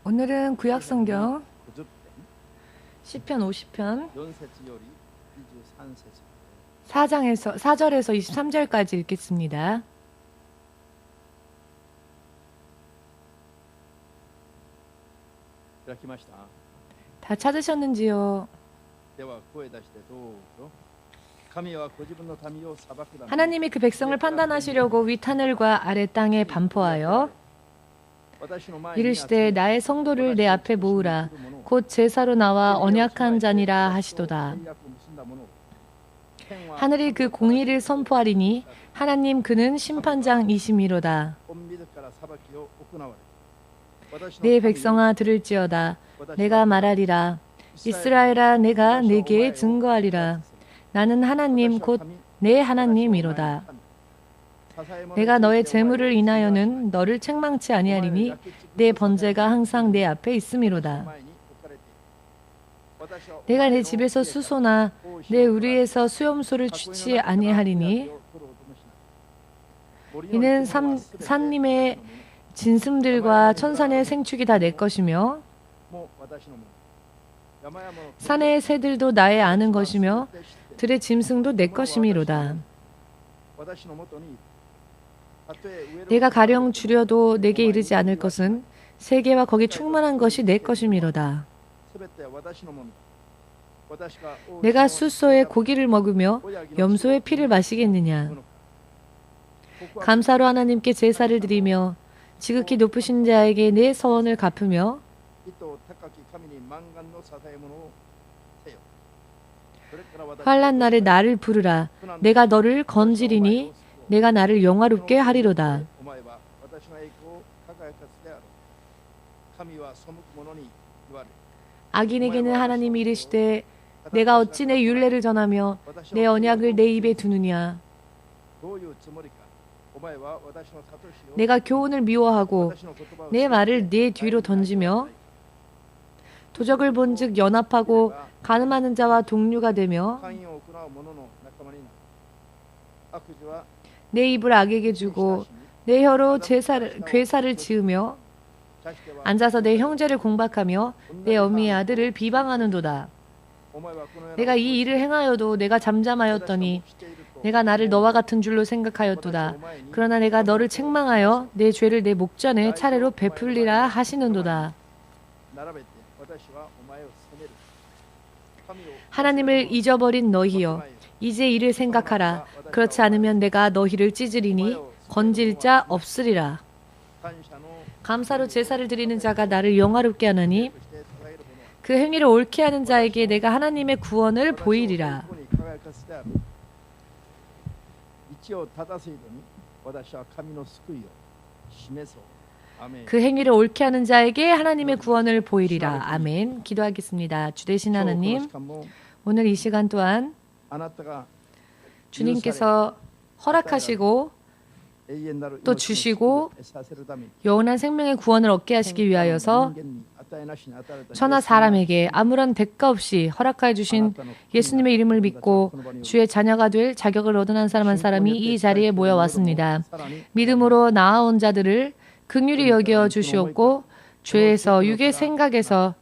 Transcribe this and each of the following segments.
오늘은 구약성경 시편 50편 4절에서 23절까지 읽겠습니다. 다 찾으셨는지요? 하나님이 그 백성을 판단하시려고 윗하늘과 아래 땅에 반포하여 이르시되 나의 성도를 내 앞에 모으라. 곧 제사로 나와 언약한 자니라 하시도다. 하늘이 그 공의를 선포하리니 하나님 그는 심판장이심이로다. 내 백성아 들을지어다. 내가 말하리라. 이스라엘아 내가 네게 증거하리라. 나는 하나님 곧 내 하나님이로다. 내가 너의 재물을 인하여는 너를 책망치 아니하리니 내 번제가 항상 내 앞에 있음이로다. 내가 내 집에서 수소나 내 우리에서 수염소를 취치 아니하리니 이는 산림의 진슴들과 천산의 생축이 다 내 것이며 산의 새들도 나의 아는 것이며 들의 짐승도 내 것이미로다. 내가 가령 주려도 내게 이르지 않을 것은 세계와 거기 충만한 것이 내 것이미로다. 내가 숫소의 고기를 먹으며 염소의 피를 마시겠느냐. 감사로 하나님께 제사를 드리며 지극히 높으신 자에게 내 서원을 갚으며 환난 날에 나를 부르라. 내가 너를 건지리니 내가 나를 영화롭게 하리로다. 악인에게는 하나님이 이르시되 내가 어찌 내 율례를 전하며 내 언약을 내 입에 두느냐. 내가 교훈을 미워하고 내 말을 네 뒤로 던지며 도적을 본즉 연합하고 간음하는 자와 동류가 되며 내 입을 악에게 주고 내 혀로 괴사를 지으며 앉아서 내 형제를 공박하며 내 어미의 아들을 비방하는도다. 내가 이 일을 행하여도 내가 잠잠하였더니 내가 나를 너와 같은 줄로 생각하였도다. 그러나 내가 너를 책망하여 내 죄를 내 목전에 차례로 베풀리라 하시는도다. 하나님을 잊어버린 너희여 이제 이를 생각하라. 그렇지 않으면 내가 너희를 찢으리니 건질 자 없으리라. 감사로 제사를 드리는 자가 나를 영화롭게 하나니 그 행위를 옳게 하는 자에게 내가 하나님의 구원을 보이리라. 그 행위를 옳게 하는 자에게 하나님의 구원을 보이리라. 아멘. 기도하겠습니다. 주 되신 하나님, 오늘 이 시간 또한 주님께서 허락하시고 또 주시고 영원한 생명의 구원을 얻게 하시기 위하여서 천하 사람에게 아무런 대가 없이 허락하여 주신 예수님의 이름을 믿고 주의 자녀가 될 자격을 얻은 한 사람 한 사람이 이 자리에 모여왔습니다. 믿음으로 나아온 자들을 긍휼히 여겨 주시옵고 죄에서 육의 생각에서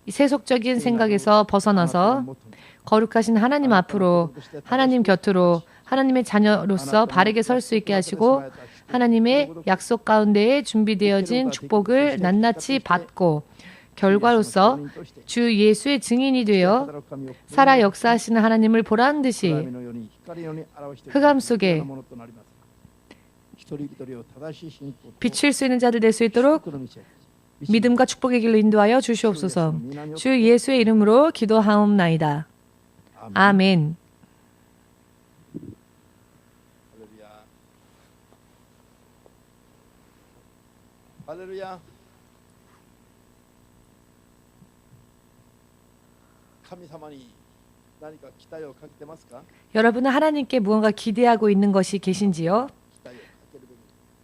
세속적인 생각에서 벗어나서 거룩하신 하나님 앞으로 하나님 곁으로 하나님의 자녀로서 바르게 설 수 있게 하시고 하나님의 약속 가운데에 준비되어진 축복을 낱낱이 받고 결과로서 주 예수의 증인이 되어 살아 역사하시는 하나님을 보라는 듯이 흑암 속에 비칠 수 있는 자들 될 수 있도록 믿음과 축복의 길로 인도하여 주시옵소서. 주 예수의 이름으로 기도하옵나이다. 아멘. 할렐루야. 여러분은 하나님께 무언가 기대하고 있는 것이 계신지요?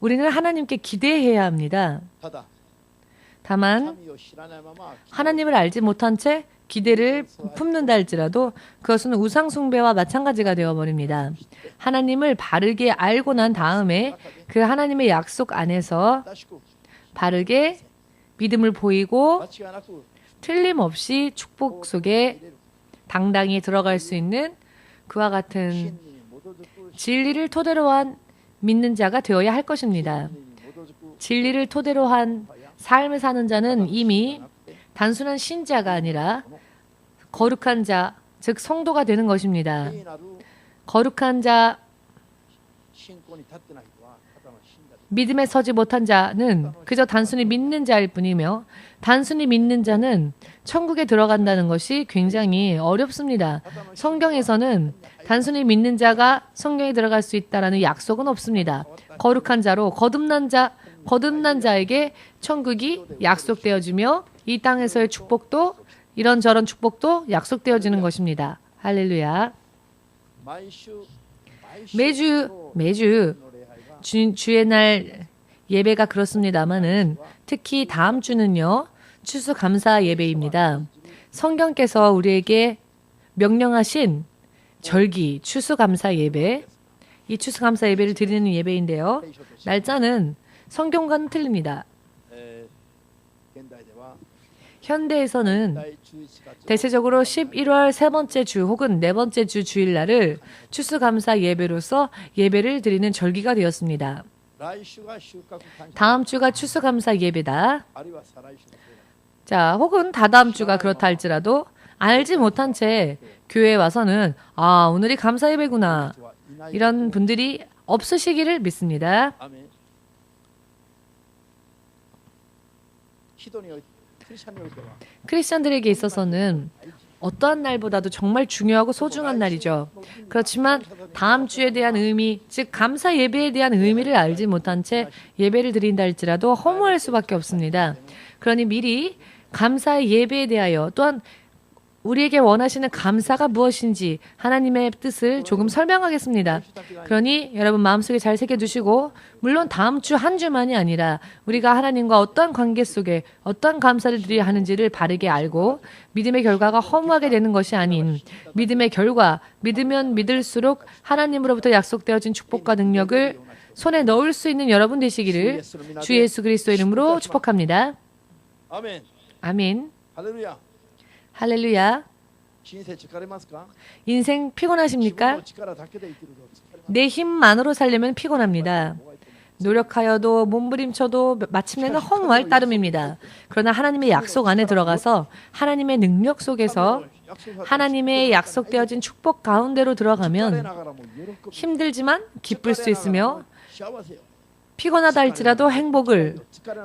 우리는 하나님께 기대해야 합니다. 다만 하나님을 알지 못한 채 기대를 품는다 할지라도 그것은 우상 숭배와 마찬가지가 되어버립니다. 하나님을 바르게 알고 난 다음에 그 하나님의 약속 안에서 바르게 믿음을 보이고 間違いなく 틀림없이 축복 속에 당당히 들어갈 수 있는 그와 真 같은 理に基づく 진리를 토대로 한 믿는 자가 되어야 할 것입니다. 真理に基づく 진리를 토대로 한 삶을 사는 자는 이미 단순한 신자가 아니라 거룩한 자, 즉 성도가 되는 것입니다. 聖なる 거룩한 자, 信仰に立ってない人はただの信者です。 믿음에 서지 못한 자는 그저 단순히 믿는 자일 뿐이며 단순히 믿는 자는 천국에 들어간다는 것이 굉장히 어렵습니다. 성경에서는 단순히 믿는 자가 성경에 들어갈 수 있다라는 약속은 없습니다. 거룩한 자로 거듭난 자에게 천국이 약속되어지며 이 땅에서의 축복도 이런저런 축복도 약속되어지는 것입니다. 할렐루야. 毎週 매주 주의 날 예배가 그렇습니다만은 특히 다음 주는요. 추수감사 예배입니다. 성경께서 우리에게 명령하신 절기 추수감사 예배, 이 추수감사 예배를 드리는 예배인데요. 날짜는 성경과는 틀립니다. 現代では 현대에서는 第11月 대체적으로 11월 세 번째 주 혹은 네 번째 주 주일날을 추수감사 예배로서 예배를 드리는 절기가 되었습니다. 来週が収穫感謝 다음 주가 추수감사 예배다. あるいは再来週の礼拝 자, 혹은 다다음 주가 그렇다 할지라도 알지 못한 채 교회에 와서는 아, 오늘이 감사 예배구나. はいない 이런 분들이 없으시기를 믿습니다. アーメン人においてクリスチャンにおいては 크리스천들에게 있어서는 어떠한 날보다도 정말 중요하고 소중한 날이죠. 그렇지만 다음 주에 대한 의미, 즉 감사 예배에 대한 의미를 알지 못한 채 예배를 드린다 할지라도 허무할 수밖에 없습니다. 그러니 미리 감사의 예배에 대하여 또한 우리에게 원하시는 감사가 무엇인지 하나님의 뜻을 조금 설명하겠습니다. 그러니 여러분 마음속에 잘 새겨두시고 물론 다음 주 한 주만이 아니라 우리가 하나님과 어떤 관계 속에 어떤 감사를 드려야 하는지를 바르게 알고 믿음의 결과가 허무하게 되는 것이 아닌 믿음의 결과, 믿으면 믿을수록 하나님으로부터 약속되어진 축복과 능력을 손에 넣을 수 있는 여러분 되시기를 주 예수 그리스도 이름으로 축복합니다. アーメン 아멘. ハレルヤ 할렐루야. 人生疲れますか 인생 自分 피곤하십니까? の力だけで生きると疲れます 내 힘만으로 살려면 피곤합니다. 노력하여도 몸부림쳐도 마침내는 허무할 따름입니다. 그러나 하나님의 약속 안에 들어가서 하나님의 능력 속에서 하나님의 약속되어진 축복 가운데로 疲れ 들어가면 ながらも喜び 힘들지만 기쁠 수 있으며 幸せよ 피곤하다 할지라도 행복을,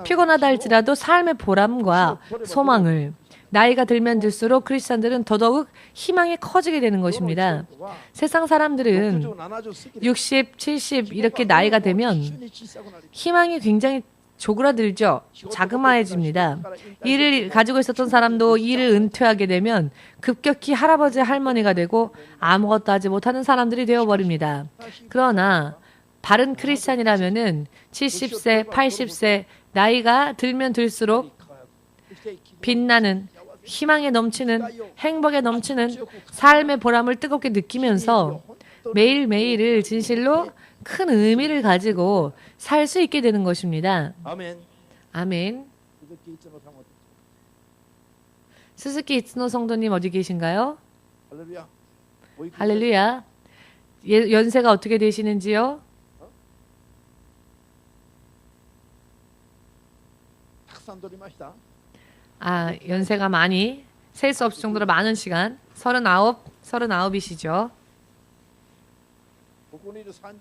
피곤하다 할지라도 삶의 보람과 소망을 나이가 들면 들수록 크리스찬들은 더더욱 희망이 커지게 되는 것입니다. 세상 사람들은 60, 70 이렇게 나이가 되면 희망이 굉장히 조그라들죠. 자그마해집니다. 일을 가지고 있었던 사람도 일을 은퇴하게 되면 급격히 할아버지 할머니가 되고 아무것도 하지 못하는 사람들이 되어버립니다. 그러나 바른 크리스찬이라면은 70세, 80세 나이가 들면 들수록 빛나는 희망에 넘치는 행복에 넘치는 삶의 보람을 뜨겁게 느끼면서 매일매일을 진실로 큰 의미를 가지고 살 수 있게 되는 것입니다. アーメン 아멘. 鈴木一郎さんも 스스키 이츠노 성도님 어디 계신가요? ハレルヤおいくつ 할렐루야. 연세가 어떻게 되시는지요? たくさん取りました 아, 연세가 많이 셀 수 없을 정도로 많은 시간. 39이시죠. ここにいる30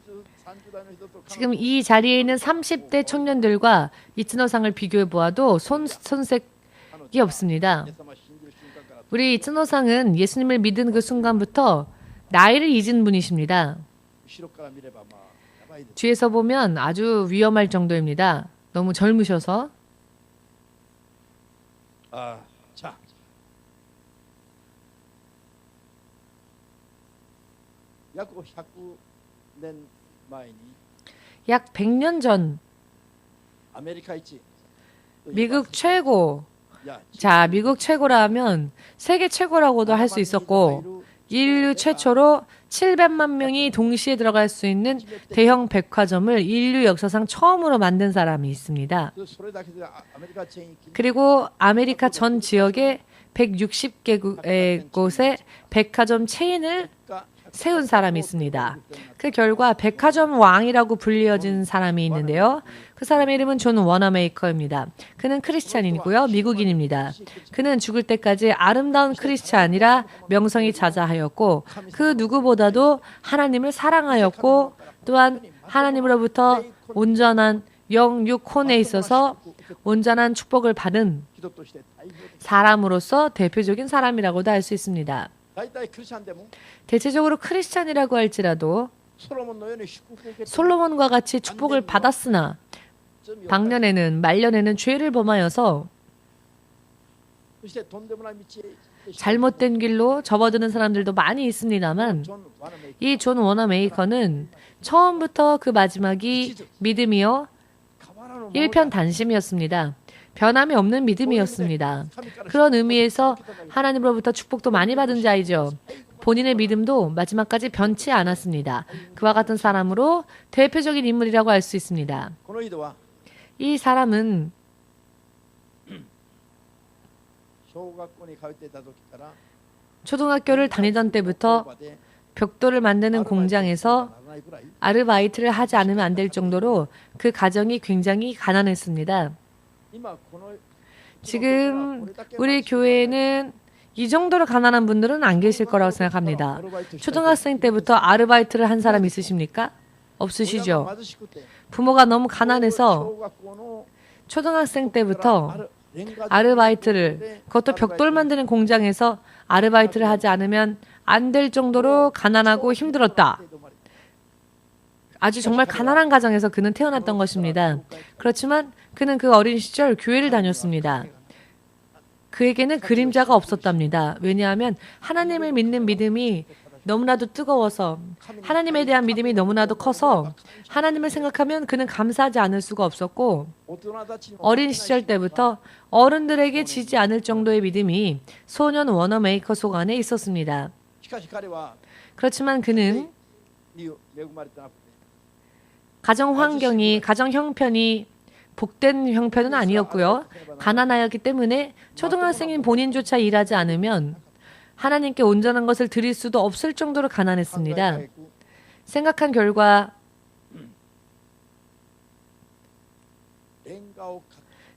代の人と 지금 이 자리에 있는 30대 청년들과 이츠노상을 비교해 보아도 손색이 없습니다. イエス様を信じる瞬間から 우리 이츠노상은 예수님을 믿은 그 순간부터 나이를 잊은 분이십니다. 後ろから見ればまあやばいです 뒤에서 보면 아주 위험할 정도입니다. 너무 젊으셔서. ああじゃあ約100年前に 약 100년 전 アメリカ一 미국 최고, いや 자, 미국 최고라 하면 세계 최고라고도 할 수 있었고 인류 최초로 700만 명이 동시에 들어갈 수 있는 대형 백화점을 인류 역사상 처음으로 만든 사람이 있습니다. 그리고 아메리카 전 지역에 160개 곳의 백화점 체인을 세운 사람이 있습니다. 그 결과 백화점 왕이라고 불리어진 사람이 있는데요. 그 사람의 이름은 존 워너메이커입니다. 그는 크리스찬이고요. 미국인입니다. 그는 죽을 때까지 아름다운 크리스찬이라 명성이 자자하였고 그 누구보다도 하나님을 사랑하였고 또한 하나님으로부터 온전한 영육혼에 있어서 온전한 축복을 받은 사람으로서 대표적인 사람이라고도 할 수 있습니다. 대체적으로 크리스찬이라고 할지라도 솔로몬과 같이 축복을 받았으나 방년에는 말년에는 죄를 범하여서 잘못된 길로 접어드는 사람들도 많이 있습니다만 이 존 워너메이커는 처음부터 그 마지막이 믿음이요 일편단심이었습니다. 변함이 없는 믿음이었습니다. 그런 의미에서 하나님으로부터 축복도 많이 받은 자이죠. 본인의 믿음도 마지막까지 변치 않았습니다. 그와 같은 사람으로 대표적인 인물이라고 할 수 있습니다. 이 사람은 초등학교를 다니던 때부터 벽돌을 만드는 공장에서 아르바이트를 하지 않으면 안 될 정도로 그 가정이 굉장히 가난했습니다. 지금 우리 교회에는 이 정도로 가난한 분들은 안 계실 거라고 생각합니다. 초등학생 때부터 아르바이트를 한 사람 있으십니까? 없으시죠? 부모가 너무 가난해서 초등학생 때부터 아르바이트를, 그것도 벽돌 만드는 공장에서 아르바이트를 하지 않으면 안 될 정도로 가난하고 힘들었다. 아주 정말 가난한 가정에서 그는 태어났던 것입니다. 그렇지만 그는 그 어린 시절 교회를 다녔습니다. 그에게는 그림자가 없었답니다. 왜냐하면 하나님을 믿는 믿음이 너무나도 뜨거워서 하나님에 대한 믿음이 너무나도 커서 하나님을 생각하면 그는 감사하지 않을 수가 없었고 어린 시절 때부터 어른들에게 지지 않을 정도의 믿음이 소년 워너메이커 속 안에 있었습니다. 그렇지만 그는 가정 환경이, 가정 형편이 복된 형편은 아니었고요. 가난하였기 때문에 초등학생인 본인조차 일하지 않으면 하나님께 온전한 것을 드릴 수도 없을 정도로 가난했습니다. 생각한 결과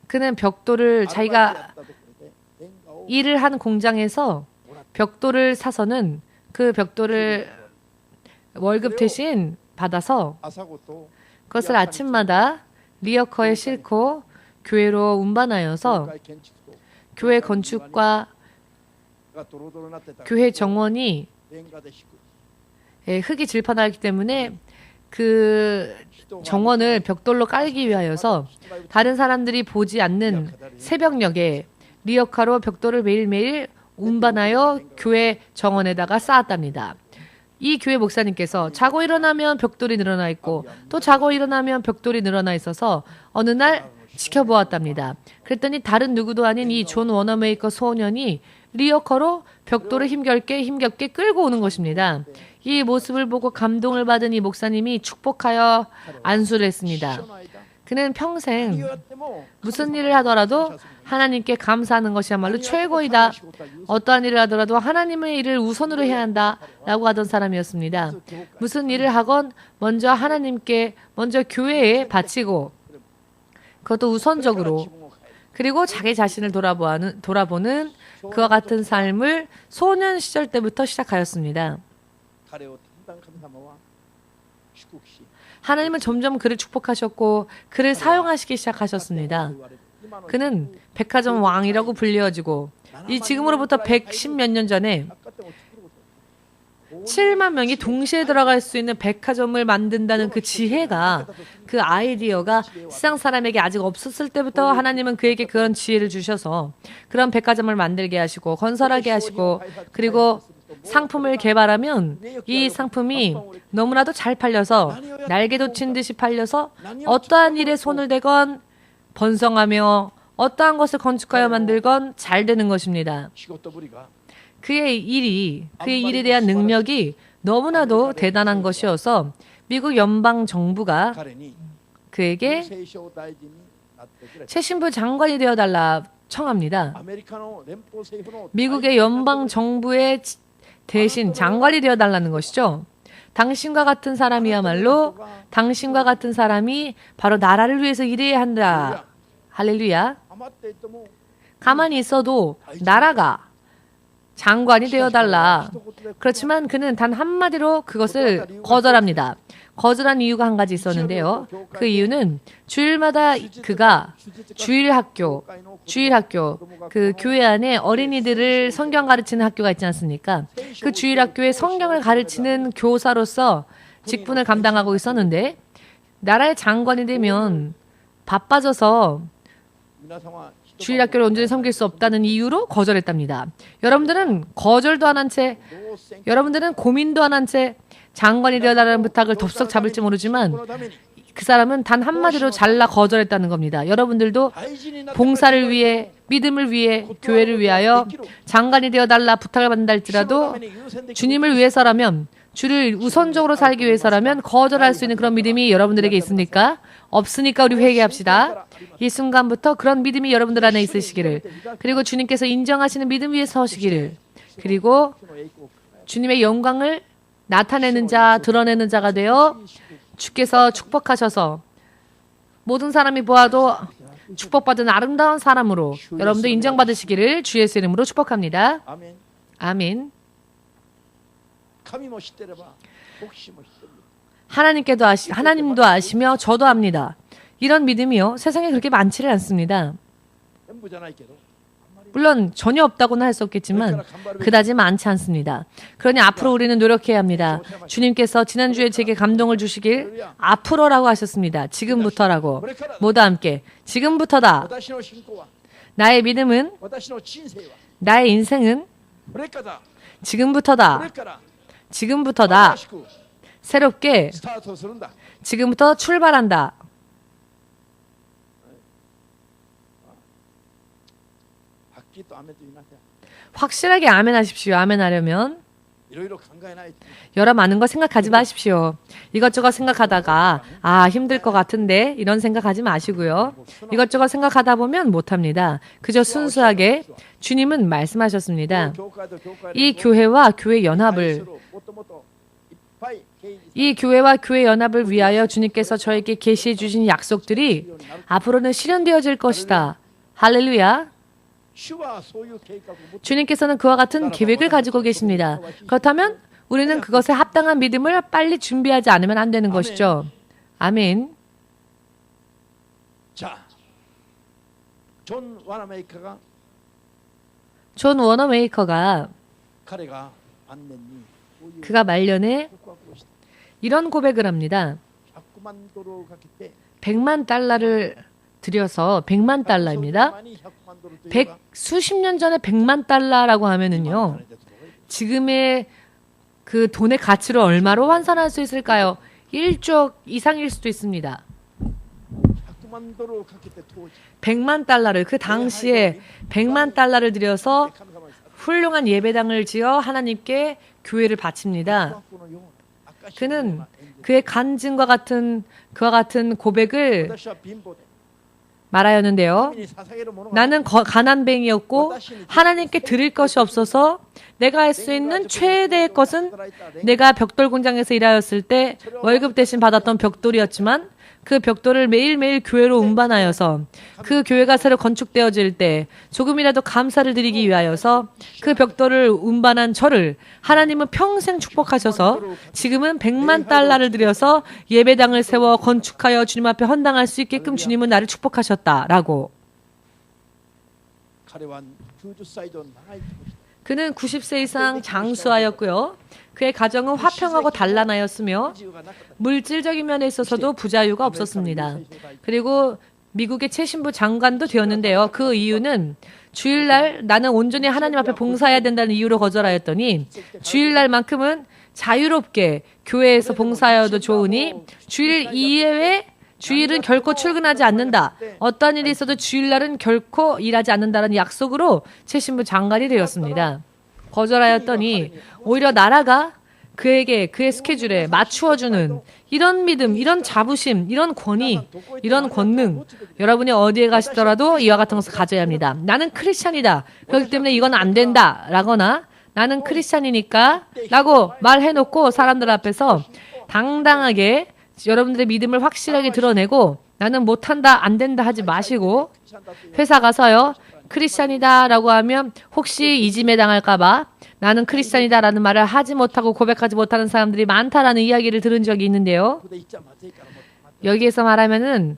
그는 벽돌을 자기가 일을 한 공장에서 벽돌을 사서는 그 벽돌을 월급 대신 받아서 그것을 아침마다 리어커에 싣고 교회로 운반하여서 교회 건축과 교회 정원이 흙이 질펀하기 때문에 그 정원을 벽돌로 깔기 위하여서 다른 사람들이 보지 않는 새벽녘에 리어카로 벽돌을 매일매일 운반하여 교회 정원에다가 쌓았답니다. 이 교회 목사님께서 자고 일어나면 벽돌이 늘어나 있고 또 자고 일어나면 벽돌이 늘어나 있어서 어느 날 지켜보았답니다. 그랬더니 다른 누구도 아닌 이 존 워너메이커 소년이 리어커로 벽돌을 힘겹게 끌고 오는 것입니다. 이 모습을 보고 감동을 받은 이 목사님이 축복하여 안수를 했습니다. 그는 평생 무슨 일을 하더라도 하나님께 감사하는 것이야말로 최고이다. 어떠한 일을 하더라도 하나님의 일을 우선으로 해야 한다. 라고 하던 사람이었습니다. 무슨 일을 하건 먼저 하나님께, 먼저 교회에 바치고 그것도 우선적으로 그리고 자기 자신을 돌아보는 그와 같은 삶을 소년 시절 때부터 시작하였습니다. 하나님은 점점 그를 축복하셨고 그를 사용하시기 시작하셨습니다. 그는 백화점 왕이라고 불려지고 이 지금으로부터 110몇 년 전에 7만 명이 동시에 들어갈 수 있는 백화점을 만든다는 그 지혜가, 그 아이디어가 세상 사람에게 아직 없었을 때부터 하나님은 그에게 그런 지혜를 주셔서 그런 백화점을 만들게 하시고 건설하게 하시고 그리고 상품을 개발하면 이 상품이 너무나도 잘 팔려서 날개 돋친 듯이 팔려서 어떠한 일에 손을 대건 번성하며 어떠한 것을 건축하여 만들건 잘 되는 것입니다. 그의 일에 대한 능력이 너무나도 대단한 것이어서 미국 연방 정부가 彼に 그에게 聖書大臣になってくれ。 최신부 장관이 되어달라 청합니다. アメリカの連邦政府の 미국의 연방 정부의 대신 장관이 되어달라는 것이죠. 당신과 같은 사람이야말로 당신과 같은 사람이 바로 나라를 위해서 일해야 한다. 할렐루야. 余っていても 가만히 있어도 나라가 장관이 되어달라. 그렇지만 그는 단 한마디로 그것을 거절합니다. 거절한 이유가 한 가지 있었는데요. 그 이유는 주일마다 그가 주일학교, 그 교회 안에 어린이들을 성경 가르치는 학교가 있지 않습니까? 그 주일학교에 성경을 가르치는 교사로서 직분을 감당하고 있었는데 나라의 장관이 되면 바빠져서 皆様 주일학교를 온전히 섬길 수 없다는 이유로 거절했답니다. 여러분들은 거절도 안 한 채, 여러분들은 고민도 안 한 채 장관이 되어달라는 부탁을 덥석 잡을지 모르지만 그 사람은 단 한마디로 잘라 거절했다는 겁니다. 여러분들도 봉사를 위해, 믿음을 위해, 교회를 위하여 장관이 되어달라 부탁을 받는다 할지라도 주님을 위해서라면, 주를 우선적으로 살기 위해서라면 거절할 수 있는 그런 믿음이 여러분들에게 있습니까? 없으니까 우리 회개합시다. 이 순간부터 그런 믿음이 여러분들 안에 있으시기를, 그리고 주님께서 인정하시는 믿음 위에 서시기를, 그리고 주님의 영광을 나타내는 자, 드러내는 자가 되어 주께서 축복하셔서 모든 사람이 보아도 축복받은 아름다운 사람으로 여러분도 인정받으시기를 주 예수 이름으로 축복합니다. アメン 아멘. 神も知ってれば牧師も知ってる。 하나님도 아시며 저도 압니다. 이런 믿음이요. 세상에 그렇게 많지를 않습니다. 全部じゃないけど 물론 전혀 없다고는 할 수 없겠지만 그다지 많지 않습니다. 그러니 앞으로 우리는 노력해야 합니다. 주님께서 지난주에 제게 감동을 주시길 앞으로라고 하셨습니다. 지금부터라고. 모두 함께 지금부터다. 私の信仰は 나의 믿음은, 私の人生は 나의 인생은 これからこ 지금부터다. れから 지금부터다. 新しく 새롭게 スタートするんだ。 지금부터 출발한다. はっきりとアメンと言いなさい。 확실하게 아멘 하십시오. 아멘 하려면 いろいろ考えないと。 여러 많은 거 생각하지 마십시오. 이것저것 생각하다가 힘들 것 같은데 이런 생각하지 마시고요. 이것저것 생각하다 보면 못합니다. 그저 순수하게 주님은 말씀하셨습니다. 教会と教会 이 교회와 교회 연합을 もっともっといっぱい掲示 이 교회와 교회 연합을 위하여 주님께서 저에게 계시해 주신 약속들이 앞으로는 실현되어질 것이다. 할렐루야. 主はそういう計画を持って 주님께서는 그와 같은 계획을 가지고 계십니다. 그렇다면 우리는 그것에 합당한 믿음을 빨리 준비하지 않으면 안 되는 것이죠. 아멘. じゃあジョン・ワナメイカが 존 워너메이커가 彼が晩年にこういう 그가 말년에 告白をした。 이런 고백을 합니다. 100万ドルをかけて 100만 달러를 들여서 100만 달러입니다. 100万ドルというのが 수십 년 전에 100만 달러라고 하면은요. 지금의 그 돈의 가치로 얼마로 환산할 수 있을까요? 1조 이상일 수도 있습니다. 100万ドルをかけて当時 100만 달러를 그 당시에 100만 달러를 들여서 神様に 훌륭한 예배당을 지어 하나님께 교회를 바칩니다. このような証しのよう 그는 な演説 그의 간증과 같은 그와 같은 고백을 私は貧乏で 말하였는데요. 神に捧げるものが 나는 가난뱅이였고 하나님께 드릴 것이 없어서 내가 할 수 있는 최대의 것은 내가 벽돌 공장에서 일하였을 때 월급 대신 받았던 벽돌이었지만 그 벽돌을 매일매일 교회로 운반하여서 그 교회가 새로 건축되어질 때 조금이라도 감사를 드리기 위하여서 그 벽돌을 운반한 저를 하나님은 평생 축복하셔서 지금은 100만 달러를 들여서 예배당을 세워 건축하여 주님 앞에 헌당할 수 있게끔 주님은 나를 축복하셨다라고. 彼は90歳以上長い年 그는 90세 이상 장수하였고요. 그의 가정은 화평하고 단란하였으며 自由がなかった。 물질적인 면에 있어서도 부자유가 없었습니다. 그리고 미국의 최신부 장관도 되었는데요. 그 이유는 주일날 나는 온전히 하나님 앞에 봉사해야 된다는 이유로 거절하였더니 주일날만큼은 자유롭게 교회에서 봉사하여도 좋으니 주일 이외에 주일은 결코 출근하지 않는다. 어떠한 일이 있어도 주일날은 결코 일하지 않는다는 약속으로 최신부 장관이 되었습니다. 거절하였더니 오히려 나라가 그에게 그의 스케줄에 맞추어주는 이런 믿음, 이런 자부심, 이런 권위, 이런 권능 여러분이 어디에 가시더라도 이와 같은 것을 가져야 합니다. 나는 크리스찬이다. 그렇기 때문에 이건 안 된다 라거나 나는 크리스찬이니까 라고 말해놓고 사람들 앞에서 당당하게 여러분들의 믿음을 확실하게 드러내고 나는 못한다, 안 된다 하지 마시고 회사 가서요. 크리스찬이다 라고 하면 혹시 이짐에 당할까봐 나는 크리스찬이다 라는 말을 하지 못하고 고백하지 못하는 사람들이 많다라는 이야기를 들은 적이 있는데요. 여기에서 말하면은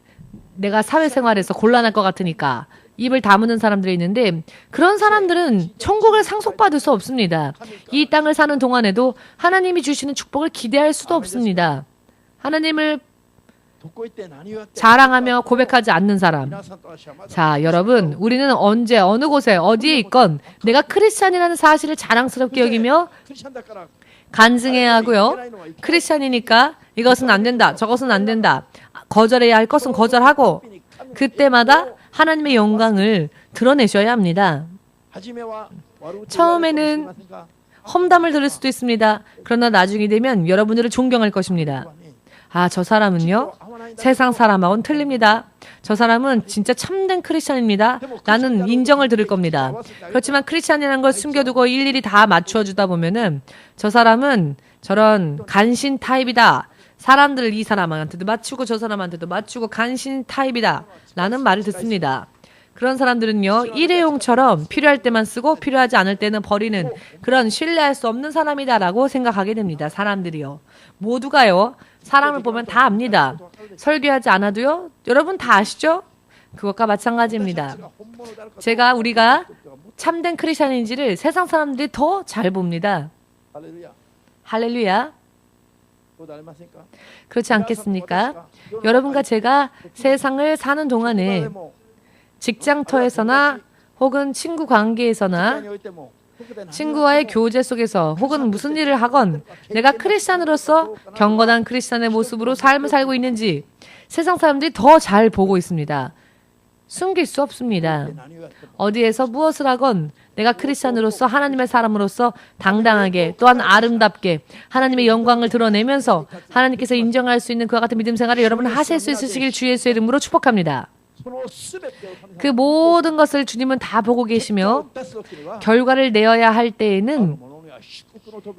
내가 사회생활에서 곤란할 것 같으니까 입을 다무는 사람들이 있는데 그런 사람들은 천국을 상속받을 수 없습니다. 이 땅을 사는 동안에도 하나님이 주시는 축복을 기대할 수도 없습니다. 하나님을 자랑하며 고백하지 않는 사람. 자, 여러분, 우리는 언제 어느 곳에 어디에 있건 내가 크리스찬이라는 사실을 자랑스럽게 여기며 간증해야 하고요. 크리스찬이니까 이것은 안 된다, 저것은 안 된다, 거절해야 할 것은 거절하고 그때마다 하나님의 영광을 드러내셔야 합니다. 처음에는 험담을 들을 수도 있습니다. 그러나 나중이 되면 여러분들을 존경할 것입니다. 아, 저 사람은요? 세상 사람하고는 틀립니다. 저 사람은 진짜 참된 크리스찬입니다. 나는 인정을 들을 겁니다. 그렇지만 크리스찬이라는 걸 숨겨두고 일일이 다 맞추어주다 보면은 저 사람은 저런 간신 타입이다. 사람들을 이 사람한테도 맞추고 저 사람한테도 맞추고 간신 타입이다. 라는 말을 듣습니다. 그런 사람들은요, 일회용처럼 필요할 때만 쓰고 필요하지 않을 때는 버리는 그런 신뢰할 수 없는 사람이다라고 생각하게 됩니다. 사람들이요. 모두가요. 사람을 보면 다 압니다. 설교하지 않아도요. 여러분 다 아시죠? 그것과 마찬가지입니다. 우리가 참된 크리스찬인지를 세상 사람들이 더 잘 봅니다. 할렐루야. 그렇지 않겠습니까? 여러분과 제가 세상을 사는 동안에 직장터에서나 혹은 친구 관계에서나 친구와의 교제 속에서 혹은 무슨 일을 하건 내가 크리스찬으로서 경건한 크리스찬의 모습으로 삶을 살고 있는지 세상 사람들이 더 잘 보고 있습니다. 숨길 수 없습니다. 어디에서 무엇을 하건 내가 크리스찬으로서 하나님의 사람으로서 당당하게 또한 아름답게 하나님의 영광을 드러내면서 하나님께서 인정할 수 있는 그와 같은 믿음 생활을 여러분 하실 수 있으시길 주 예수의 이름으로 축복합니다. 그 모든 것을 주님은 다 보고 계시며 결과를 내어야 할 때에는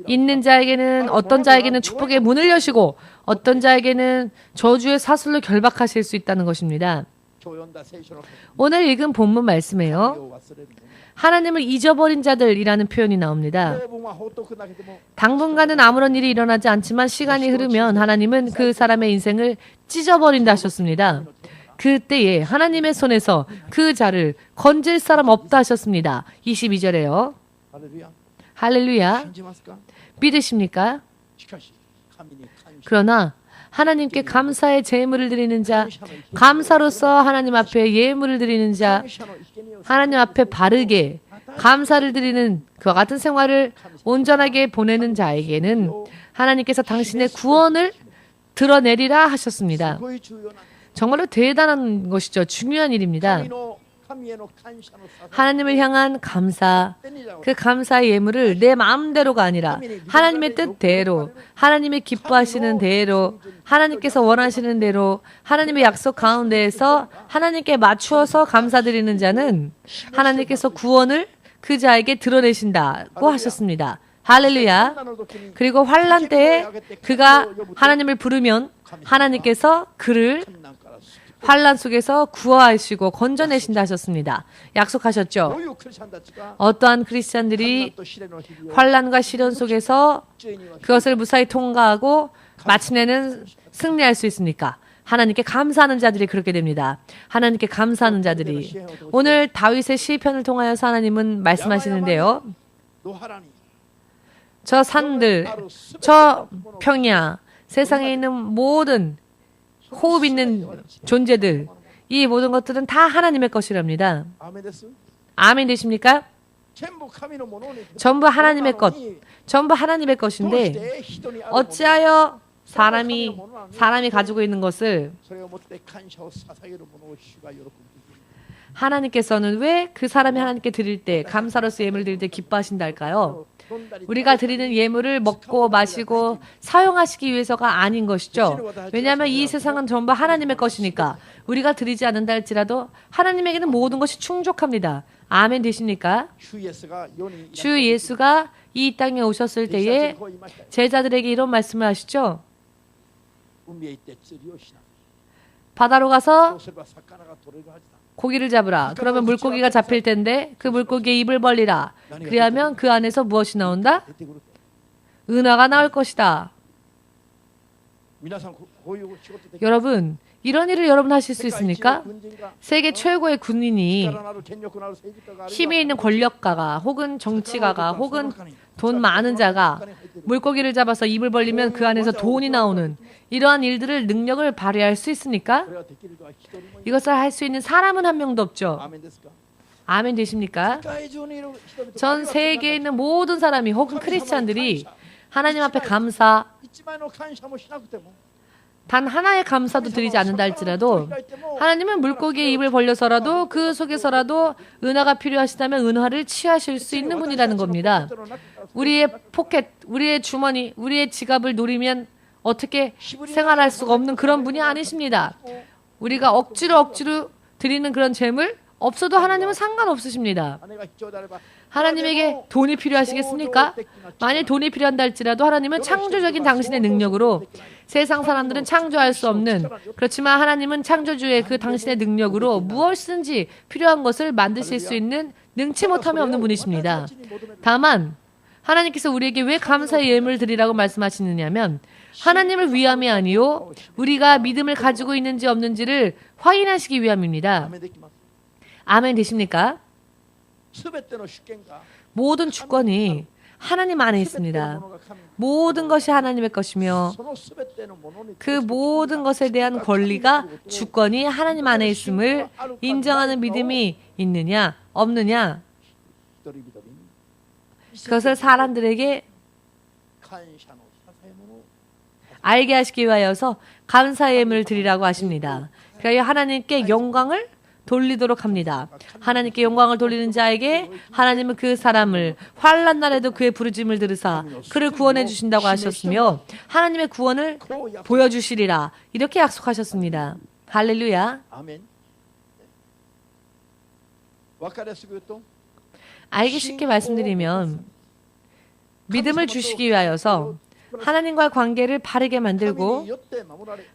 있는 자에게는 어떤 자에게는 축복의 문을 여시고 어떤 자에게는 저주의 사슬로 결박하실 수 있다는 것입니다. 오늘 읽은 본문 말씀에요. 하나님을 잊어버린 자들이라는 표현이 나옵니다. 당분간은 아무런 일이 일어나지 않지만 시간이 흐르면 하나님은 그 사람의 인생을 찢어버린다 하셨습니다. 그때에 하나님의 손에서 그 자를 건질 사람 없다 하셨습니다. 22절에요. 할렐루야. 믿으십니까? 그러나 하나님께 감사의 제물을 드리는 자, 감사로서 하나님 앞에 예물을 드리는 자, 하나님 앞에 바르게 감사를 드리는 그와 같은 생활을 온전하게 보내는 자에게는 하나님께서 당신의 구원을 드러내리라 하셨습니다. 정말로 대단한 것이죠. 중요한 일입니다. 하나님을 향한 감사, 그 감사의 예물을 내 마음대로가 아니라 하나님의 뜻대로, 하나님의 기뻐하시는 대로, 하나님께서 원하시는 대로, 하나님의 약속 가운데에서 하나님께 맞추어서 감사드리는 자는 하나님께서 구원을 그 자에게 드러내신다고 하셨습니다. 할렐루야. 그리고 환난 때에 그가 하나님을 부르면 하나님께서 그를 환난 속에서 구하시고 건져내신다 하셨습니다. 약속하셨죠? 어떠한 크리스찬들이 환난과 시련 속에서 그것을 무사히 통과하고 마침내는 승리할 수 있습니까? 하나님께 감사하는 자들이 그렇게 됩니다. 하나님께 감사하는 자들이. 오늘 다윗의 시편을 통하여서 하나님은 말씀하시는데요. 저 산들, 저 평야, 세상에 있는 모든 호흡 있는 존재들, 이 모든 것들은 다 하나님의 것이랍니다. 아멘 되십니까? 전부 하나님의 것, 전부 하나님의 것인데 어찌하여 사람이 가지고 있는 것을 하나님께서는 왜 그 사람이 하나님께 드릴 때 감사로서 예물을 드릴 때 기뻐하신다 할까요? 우리가 드리는 예물을 먹고 마시고 사용하시기 위해서가 아닌 것이죠. 왜냐하면 이 세상은 전부 하나님의 것이니까 우리가 드리지 않는다 할지라도 하나님에게는 모든 것이 충족합니다. 아멘 되십니까? 주 예수가 이 땅에 오셨을 때에 제자들에게 이런 말씀을 하시죠. 바다로 가서 고기를 잡으라. 그러면 물고기가 잡힐 텐데 그 물고기의 입을 벌리라. 그리하면 그 안에서 무엇이 나온다? 은하가 나올 것이다. 여러분, 이런 일을 여러분 하실 수 있습니까? 세계 최고의 군인이 힘이 있는 권력가가 혹은 정치가가 혹은 돈 많은 자가 물고기를 잡아서 입을 벌리면 그 안에서 돈이 나오는 이러한 일들을 능력을 발휘할 수 있습니까? 이것을 할 수 있는 사람은 한 명도 없죠. 아멘 되십니까? 전 세계에 있는 모든 사람이 혹은 크리스찬들이 하나님 앞에 감사 단 하나의 감사도 드리지 않는다 할지라도 하나님은 물고기의 입을 벌려서라도 그 속에서라도 은화가 필요하시다면 은화를 취하실 수 있는 분이라는 겁니다. 우리의 포켓, 우리의 주머니, 우리의 지갑을 노리면 어떻게 생활할 수가 없는 그런 분이 아니십니다. 우리가 억지로 드리는 그런 재물 없어도 하나님은 상관없으십니다. 하나님에게 돈이 필요하시겠습니까? 만일 돈이 필요한다 할지라도 하나님은 창조적인 당신의 능력으로 세상 사람들은 창조할 수 없는 그렇지만 하나님은 창조주의 그 당신의 능력으로 무엇이든지 필요한 것을 만드실 수 있는 능치 못함이 없는 분이십니다. 다만 하나님께서 우리에게 왜 감사의 예물을 드리라고 말씀하시느냐면 하나님을 위함이 아니요 우리가 믿음을 가지고 있는지 없는지를 확인하시기 위함입니다. 아멘 되십니까? 모든 주권이 하나님 안에 있습니다. 모든 것이 하나님의 것이며 그 모든 것에 대한 권리가 주권이 하나님 안에 있음을 인정하는 믿음이 있느냐 없느냐 그것을 사람들에게 알게 하시기 위하여서 감사의 예물을 드리라고 하십니다. 그래야 하나님께 영광을 돌리도록 합니다. 하나님께 영광을 돌리는 자에게 하나님은 그 사람을 환난 날에도 그의 부르짖음을 들으사 그를 구원해 주신다고 하셨으며 하나님의 구원을 보여주시리라 이렇게 약속하셨습니다. 할렐루야. 알기 쉽게 말씀드리면 믿음을 주시기 위하여서 하나님과의 관계를 바르게 만들고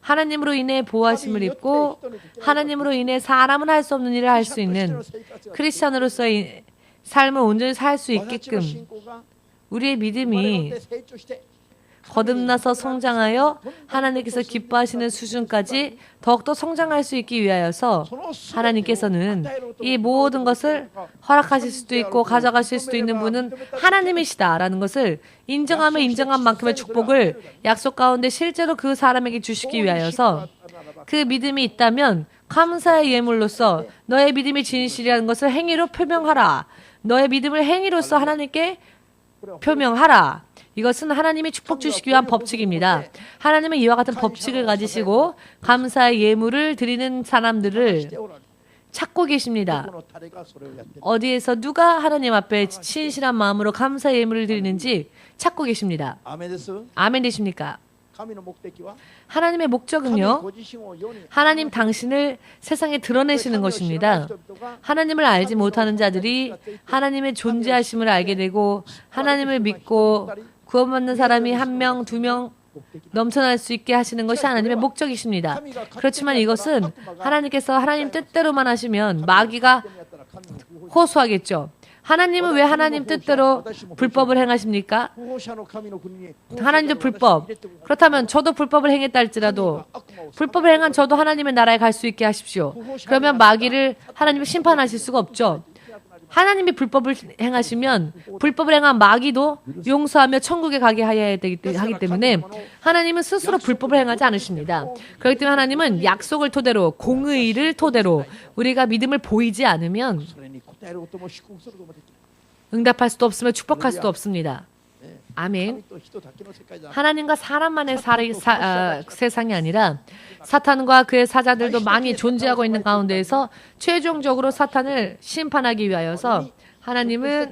하나님으로 인해 보호하심을 입고 하나님으로 인해 사람은 할 수 없는 일을 할 수 있는 크리스찬으로서의 삶을 온전히 살 수 있게끔 우리의 믿음이 거듭나서 성장하여 하나님께서 기뻐하시는 수준까지 더욱더 성장할 수 있기 위하여서 하나님께서는 이 모든 것을 허락하실 수도 있고 가져가실 수도 있는 분은 하나님이시다라는 것을 인정하며 인정한 만큼의 축복을 약속 가운데 실제로 그 사람에게 주시기 위하여서 그 믿음이 있다면 감사의 예물로서 너의 믿음이 진실이라는 것을 행위로 표명하라. 너의 믿음을 행위로서 하나님께 표명하라. 이것은 하나님이 축복 주시기 위한 법칙입니다. 하나님은 이와 같은 법칙을 가지시고 감사의 예물을 드리는 사람들을 찾고 계십니다. 어디에서 누가 하나님 앞에 신실한 마음으로 감사의 예물을 드리는지 찾고 계십니다. 아멘 되십니까? 하나님의 목적은요, 하나님 당신을 세상에 드러내시는 것입니다. 하나님을 알지 못하는 자들이 하나님의 존재하심을 알게 되고 하나님을 믿고 구원받는 사람이 1명, 2명 넘쳐날 수 있게 하시는 것이 하나님의 목적이십니다. 그렇지만 이것은 하나님께서 하나님 뜻대로만 하시면 마귀가 호소하겠죠. 하나님은 왜 하나님 뜻대로 불법을 행하십니까? 하나님도 불법. 그렇다면 저도 불법을 행했다 할지라도 불법을 행한 저도 하나님의 나라에 갈 수 있게 하십시오. 그러면 마귀를 하나님이 심판하실 수가 없죠. 하나님이 불법을 행하시면 불법을 행한 마귀도 용서하며 천국에 가게 하기 때문에 하나님은 스스로 불법을 행하지 않으십니다. 그렇기 때문에 하나님은 약속을 토대로 공의를 토대로 우리가 믿음을 보이지 않으면 응답할 수도 없으며 축복할 수도 없습니다. 아멘. 하나님과 사람만의 세상이 아니라 사탄과 그의 사자들도 많이 존재하고 있는 가운데에서 최종적으로 사탄을 심판하기 위하여서 하나님은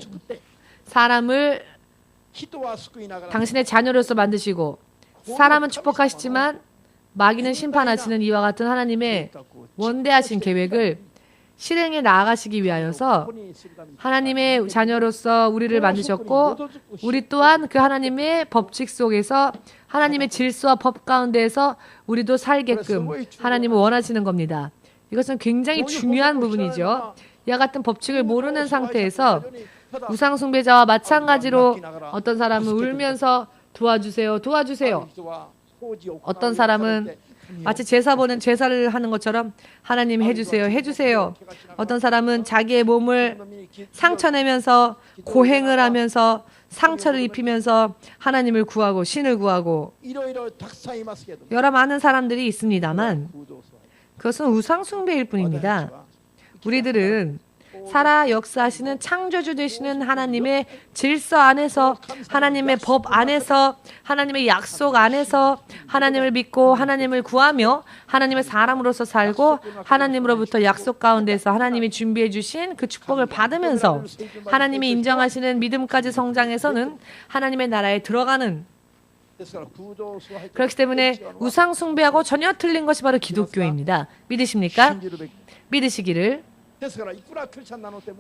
사람을 당신의 자녀로서 만드시고 사람은 축복하시지만 마귀는 심판하시는 이와 같은 하나님의 원대하신 계획을 실행에 나아가시기 위하여서 하나님의 자녀로서 우리를 만드셨고 우리 또한 그 하나님의 법칙 속에서 하나님의 질서와 법 가운데에서 우리도 살게끔 하나님은 원하시는 겁니다. 이것은 굉장히 중요한 부분이죠. 이와 같은 법칙을 모르는 상태에서 우상숭배자와 마찬가지로 어떤 사람은 울면서 도와주세요, 도와주세요. 어떤 사람은 마치 제사 보는 제사를 하는 것처럼 하나님 해주세요, 해주세요. 어떤 사람은 자기의 몸을 상처내면서 고행을 하면서 상처를 입히면서 하나님을 구하고 신을 구하고 여러 많은 사람들이 있습니다만 그것은 우상숭배일 뿐입니다. 우리들은 살아 역사하시는 창조주 되시는 하나님의 질서 안에서 하나님의 법 안에서 하나님의 약속 안에서 하나님을 믿고 하나님을 구하며 하나님의 사람으로서 살고 하나님으로부터 약속 가운데서 하나님이 준비해 주신 그 축복을 받으면서 하나님이 인정하시는 믿음까지 성장해서는 하나님의 나라에 들어가는 그렇기 때문에 우상 숭배하고 전혀 틀린 것이 바로 기독교입니다. 믿으십니까? 믿으시기를.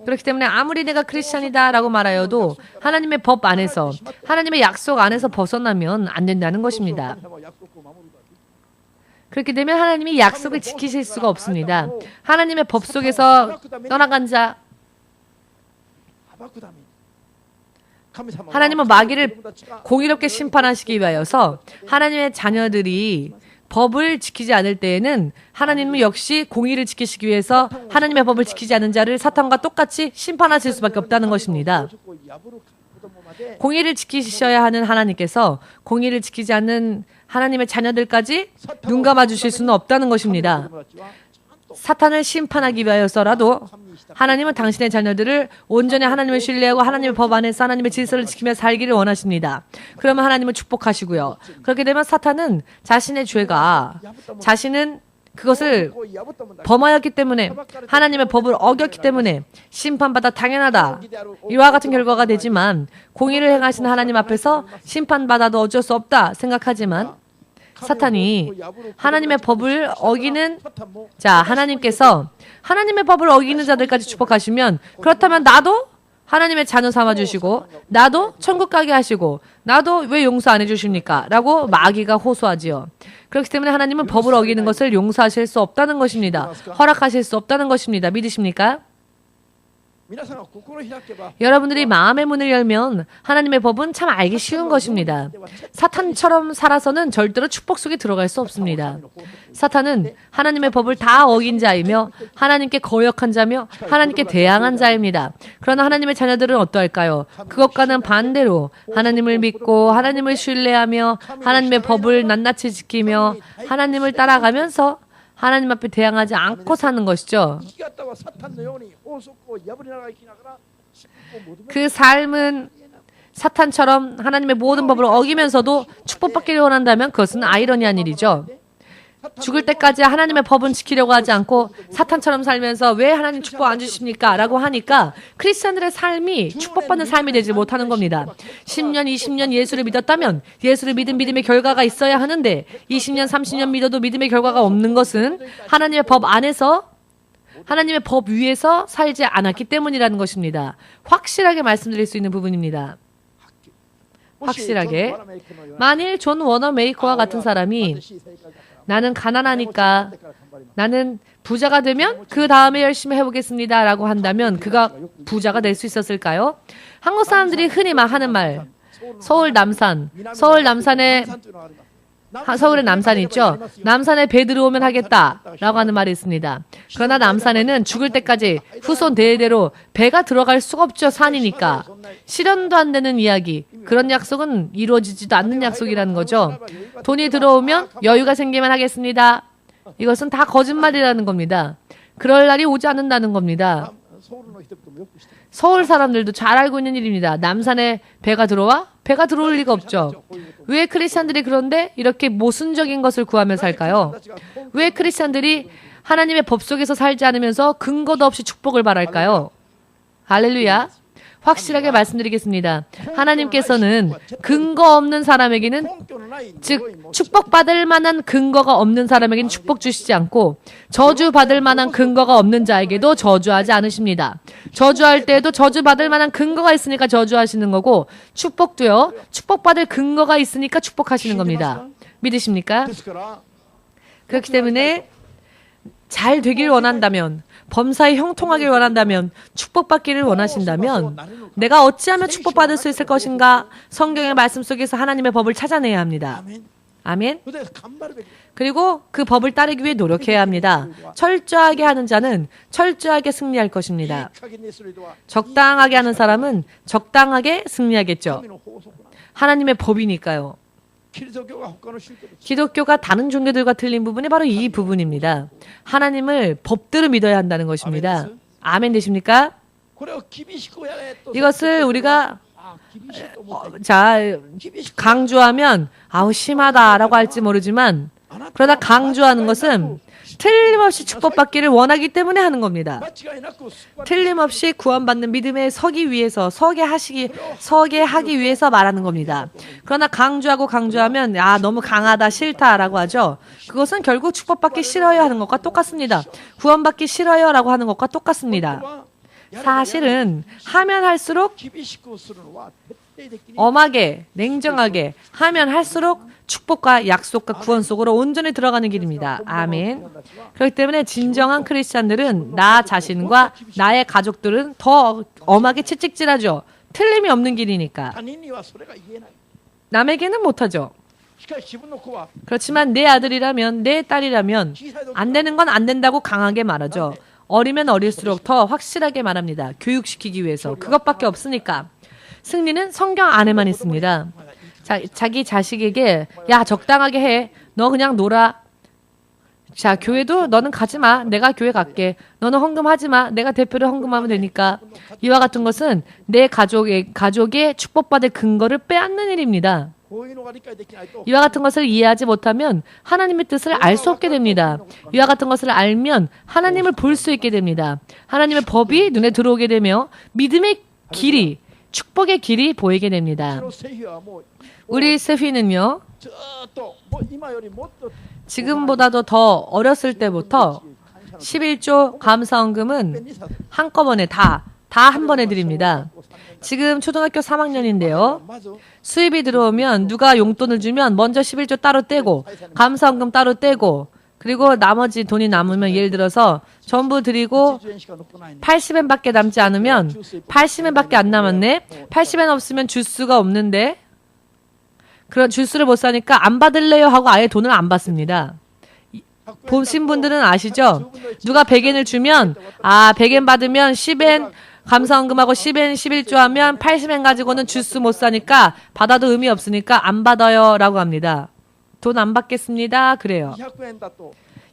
그렇기 때문에 아무리 내가 크리스찬이다라고 말하여도 하나님의 법 안에서 하나님의 약속 안에서 벗어나면 안 된다는 것입니다. 그렇게 되면 하나님이 약속을 지키실 수가 없습니다. 하나님의 법 속에서 떠나간 자 하나님은 마귀를 공의롭게 심판하시기 위하여서 하나님의 자녀들이 법을 지키지 않을 때에는 하나님은 역시 공의를 지키시기 위해서 하나님의 법을 지키지 않은 자를 사탄과 똑같이 심판하실 수밖에 없다는 것입니다. 공의를 지키셔야 하는 하나님께서 공의를 지키지 않는 하나님의 자녀들까지 눈 감아 주실 수는 없다는 것입니다. 사탄을 심판하기 위하여서라도 하나님은 당신의 자녀들을 온전히 하나님을 신뢰하고 하나님의 법 안에서 하나님의 질서를 지키며 살기를 원하십니다. 그러면 하나님은 축복하시고요. 그렇게 되면 사탄은 자신의 죄가 자신은 그것을 범하였기 때문에 하나님의 법을 어겼기 때문에 심판받아 당연하다. 이와 같은 결과가 되지만 공의를 행하시는 하나님 앞에서 심판받아도 어쩔 수 없다 생각하지만 사탄이 하나님의 법을 어기는 하나님께서 하나님의 법을 어기는 자들까지 축복하시면 그렇다면 나도 하나님의 자녀 삼아주시고 나도 천국 가게 하시고 나도 왜 용서 안 해주십니까? 라고 마귀가 호소하지요. 그렇기 때문에 하나님은 법을 어기는 것을 용서하실 수 없다는 것입니다. 허락하실 수 없다는 것입니다. 믿으십니까? 여러분들이 마음의 문을 열면 하나님의 법은 참 알기 쉬운 것입니다. 사탄처럼 살아서는 절대로 축복 속에 들어갈 수 없습니다. 사탄은 하나님의 법을 다 어긴 자이며 하나님께 거역한 자며 하나님께 대항한 자입니다. 그러나 하나님의 자녀들은 어떠할까요? 그것과는 반대로 하나님을 믿고 하나님을 신뢰하며 하나님의 법을 낱낱이 지키며 하나님을 따라가면서 하나님 앞에 대항하지 않고 사는 것이죠. 그 삶은 사탄처럼 하나님의 모든 법을 어기면서도 축복받기를 원한다면 그것은 아이러니한 일이죠. 죽을 때까지 하나님의 법은 지키려고 하지 않고 사탄처럼 살면서 왜 하나님 축복 안 주십니까? 라고 하니까 크리스천들의 삶이 축복받는 삶이 되지 못하는 겁니다. 10년, 20년 예수를 믿었다면 예수를 믿은 믿음의 결과가 있어야 하는데 20년, 30년 믿어도 믿음의 결과가 없는 것은 하나님의 법 안에서 하나님의 법 위에서 살지 않았기 때문이라는 것입니다. 확실하게 말씀드릴 수 있는 부분입니다. 확실하게. 만일 존 워너메이커와 같은 사람이 나는 가난하니까 나는 부자가 되면 그 다음에 열심히 해보겠습니다 라고 한다면 그가 부자가 될 수 있었을까요? 한국 사람들이 흔히 하는 말 서울 남산에 서울에 남산이 있죠. 남산에 배 들어오면 하겠다라고 하는 말이 있습니다. 그러나 남산에는 죽을 때까지 후손 대대로 배가 들어갈 수가 없죠. 산이니까. 실현도 안 되는 이야기. 그런 약속은 이루어지지도 않는 약속이라는 거죠. 돈이 들어오면 여유가 생기면 하겠습니다. 이것은 다 거짓말이라는 겁니다. 그럴 날이 오지 않는다는 겁니다. 서울 사람들도 잘 알고 있는 일입니다. 남산에 배가 들어와? 배가 들어올 리가 없죠. 왜 크리스찬들이 그런데 이렇게 모순적인 것을 구하며 살까요? 왜 크리스찬들이 하나님의 법 속에서 살지 않으면서 근거도 없이 축복을 바랄까요? 할렐루야. 확실하게 말씀드리겠습니다. 하나님께서는 근거 없는 사람에게는, 즉 축복받을 만한 근거가 없는 사람에게는 축복 주시지 않고 저주받을 만한 근거가 없는 자에게도 저주하지 않으십니다. 저주할 때에도 저주받을 만한 근거가 있으니까 저주하시는 거고, 축복도요, 축복받을 근거가 있으니까 축복하시는 겁니다. 믿으십니까? 그렇기 때문에 잘 되기를 원한다면, 범사에 형통하기를 원한다면, 축복받기를 원하신다면 내가 어찌하면 축복받을 수 있을 것인가? 성경의 말씀 속에서 하나님의 법을 찾아내야 합니다. 아멘. 그리고 그 법을 따르기 위해 노력해야 합니다. 철저하게 하는 자는 철저하게 승리할 것입니다. 적당하게 하는 사람은 적당하게 승리하겠죠. 하나님의 법이니까요. 기독교가 다른 종교들과 틀린 부분이 바로 이 부분입니다. 하나님을 법대로 믿어야 한다는 것입니다. 아멘 되십니까? 이것을 우리가 강조하면 아우 심하다라고 할지 모르지만, 그러나 강조하는 것은 틀림없이 축복받기를 원하기 때문에 하는 겁니다. 틀림없이 구원받는 믿음에 서기 위해서, 서게 하기 위해서 말하는 겁니다. 그러나 강조하면 너무 강하다, 싫다라고 하죠. 그것은 결국 축복받기 싫어요 하는 것과 똑같습니다. 구원받기 싫어요 라고 하는 것과 똑같습니다. 사실은 하면 할수록 엄하게, 냉정하게 하면 할수록 축복과 약속과 구원 속으로 온전히 들어가는 길입니다. 아멘. 그렇기 때문에 진정한 크리스찬들은 나 자신과 나의 가족들은 더 엄하게 채찍질하죠. 틀림이 없는 길이니까. 남에게는 못하죠. 그렇지만 내 아들이라면, 내 딸이라면 안 되는 건 안 된다고 강하게 말하죠. 어리면 어릴수록 더 확실하게 말합니다. 교육시키기 위해서. 그것밖에 없으니까. 승리는 성경 안에만 있습니다. 자기 자식에게 야 적당하게 해. 너 그냥 놀아. 자 교회도 너는 가지 마. 내가 교회 갈게. 너는 헌금하지 마. 내가 대표로 헌금하면 되니까. 이와 같은 것은 내 가족의 축복받을 근거를 빼앗는 일입니다. 이와 같은 것을 이해하지 못하면 하나님의 뜻을 알 수 없게 됩니다. 이와 같은 것을 알면 하나님을 볼 수 있게 됩니다. 하나님의 법이 눈에 들어오게 되며 믿음의 길이, 축복의 길이 보이게 됩니다. 우리 세휘는요, 지금보다도 더 어렸을 때부터 11조 감사헌금은 한꺼번에 다 한 번에 드립니다. 지금 초등학교 3학년인데요. 수입이 들어오면 누가 용돈을 주면 먼저 11조 따로 떼고 감사헌금 따로 떼고, 그리고 나머지 돈이 남으면 예를 들어서 전부 드리고 80엔밖에 남지 않으면 80엔밖에 안 남았네. 80엔 없으면 주스가 없는데 그런 주스를 못 사니까 안 받을래요 하고 아예 돈을 안 받습니다. 보신 분들은 아시죠? 누가 100엔을 주면 100엔 받으면 10엔 감사헌금하고 10엔 11조 하면 80엔 가지고는 주스 못 사니까 받아도 의미 없으니까 안 받아요 라고 합니다. 돈 안 받겠습니다. 그래요.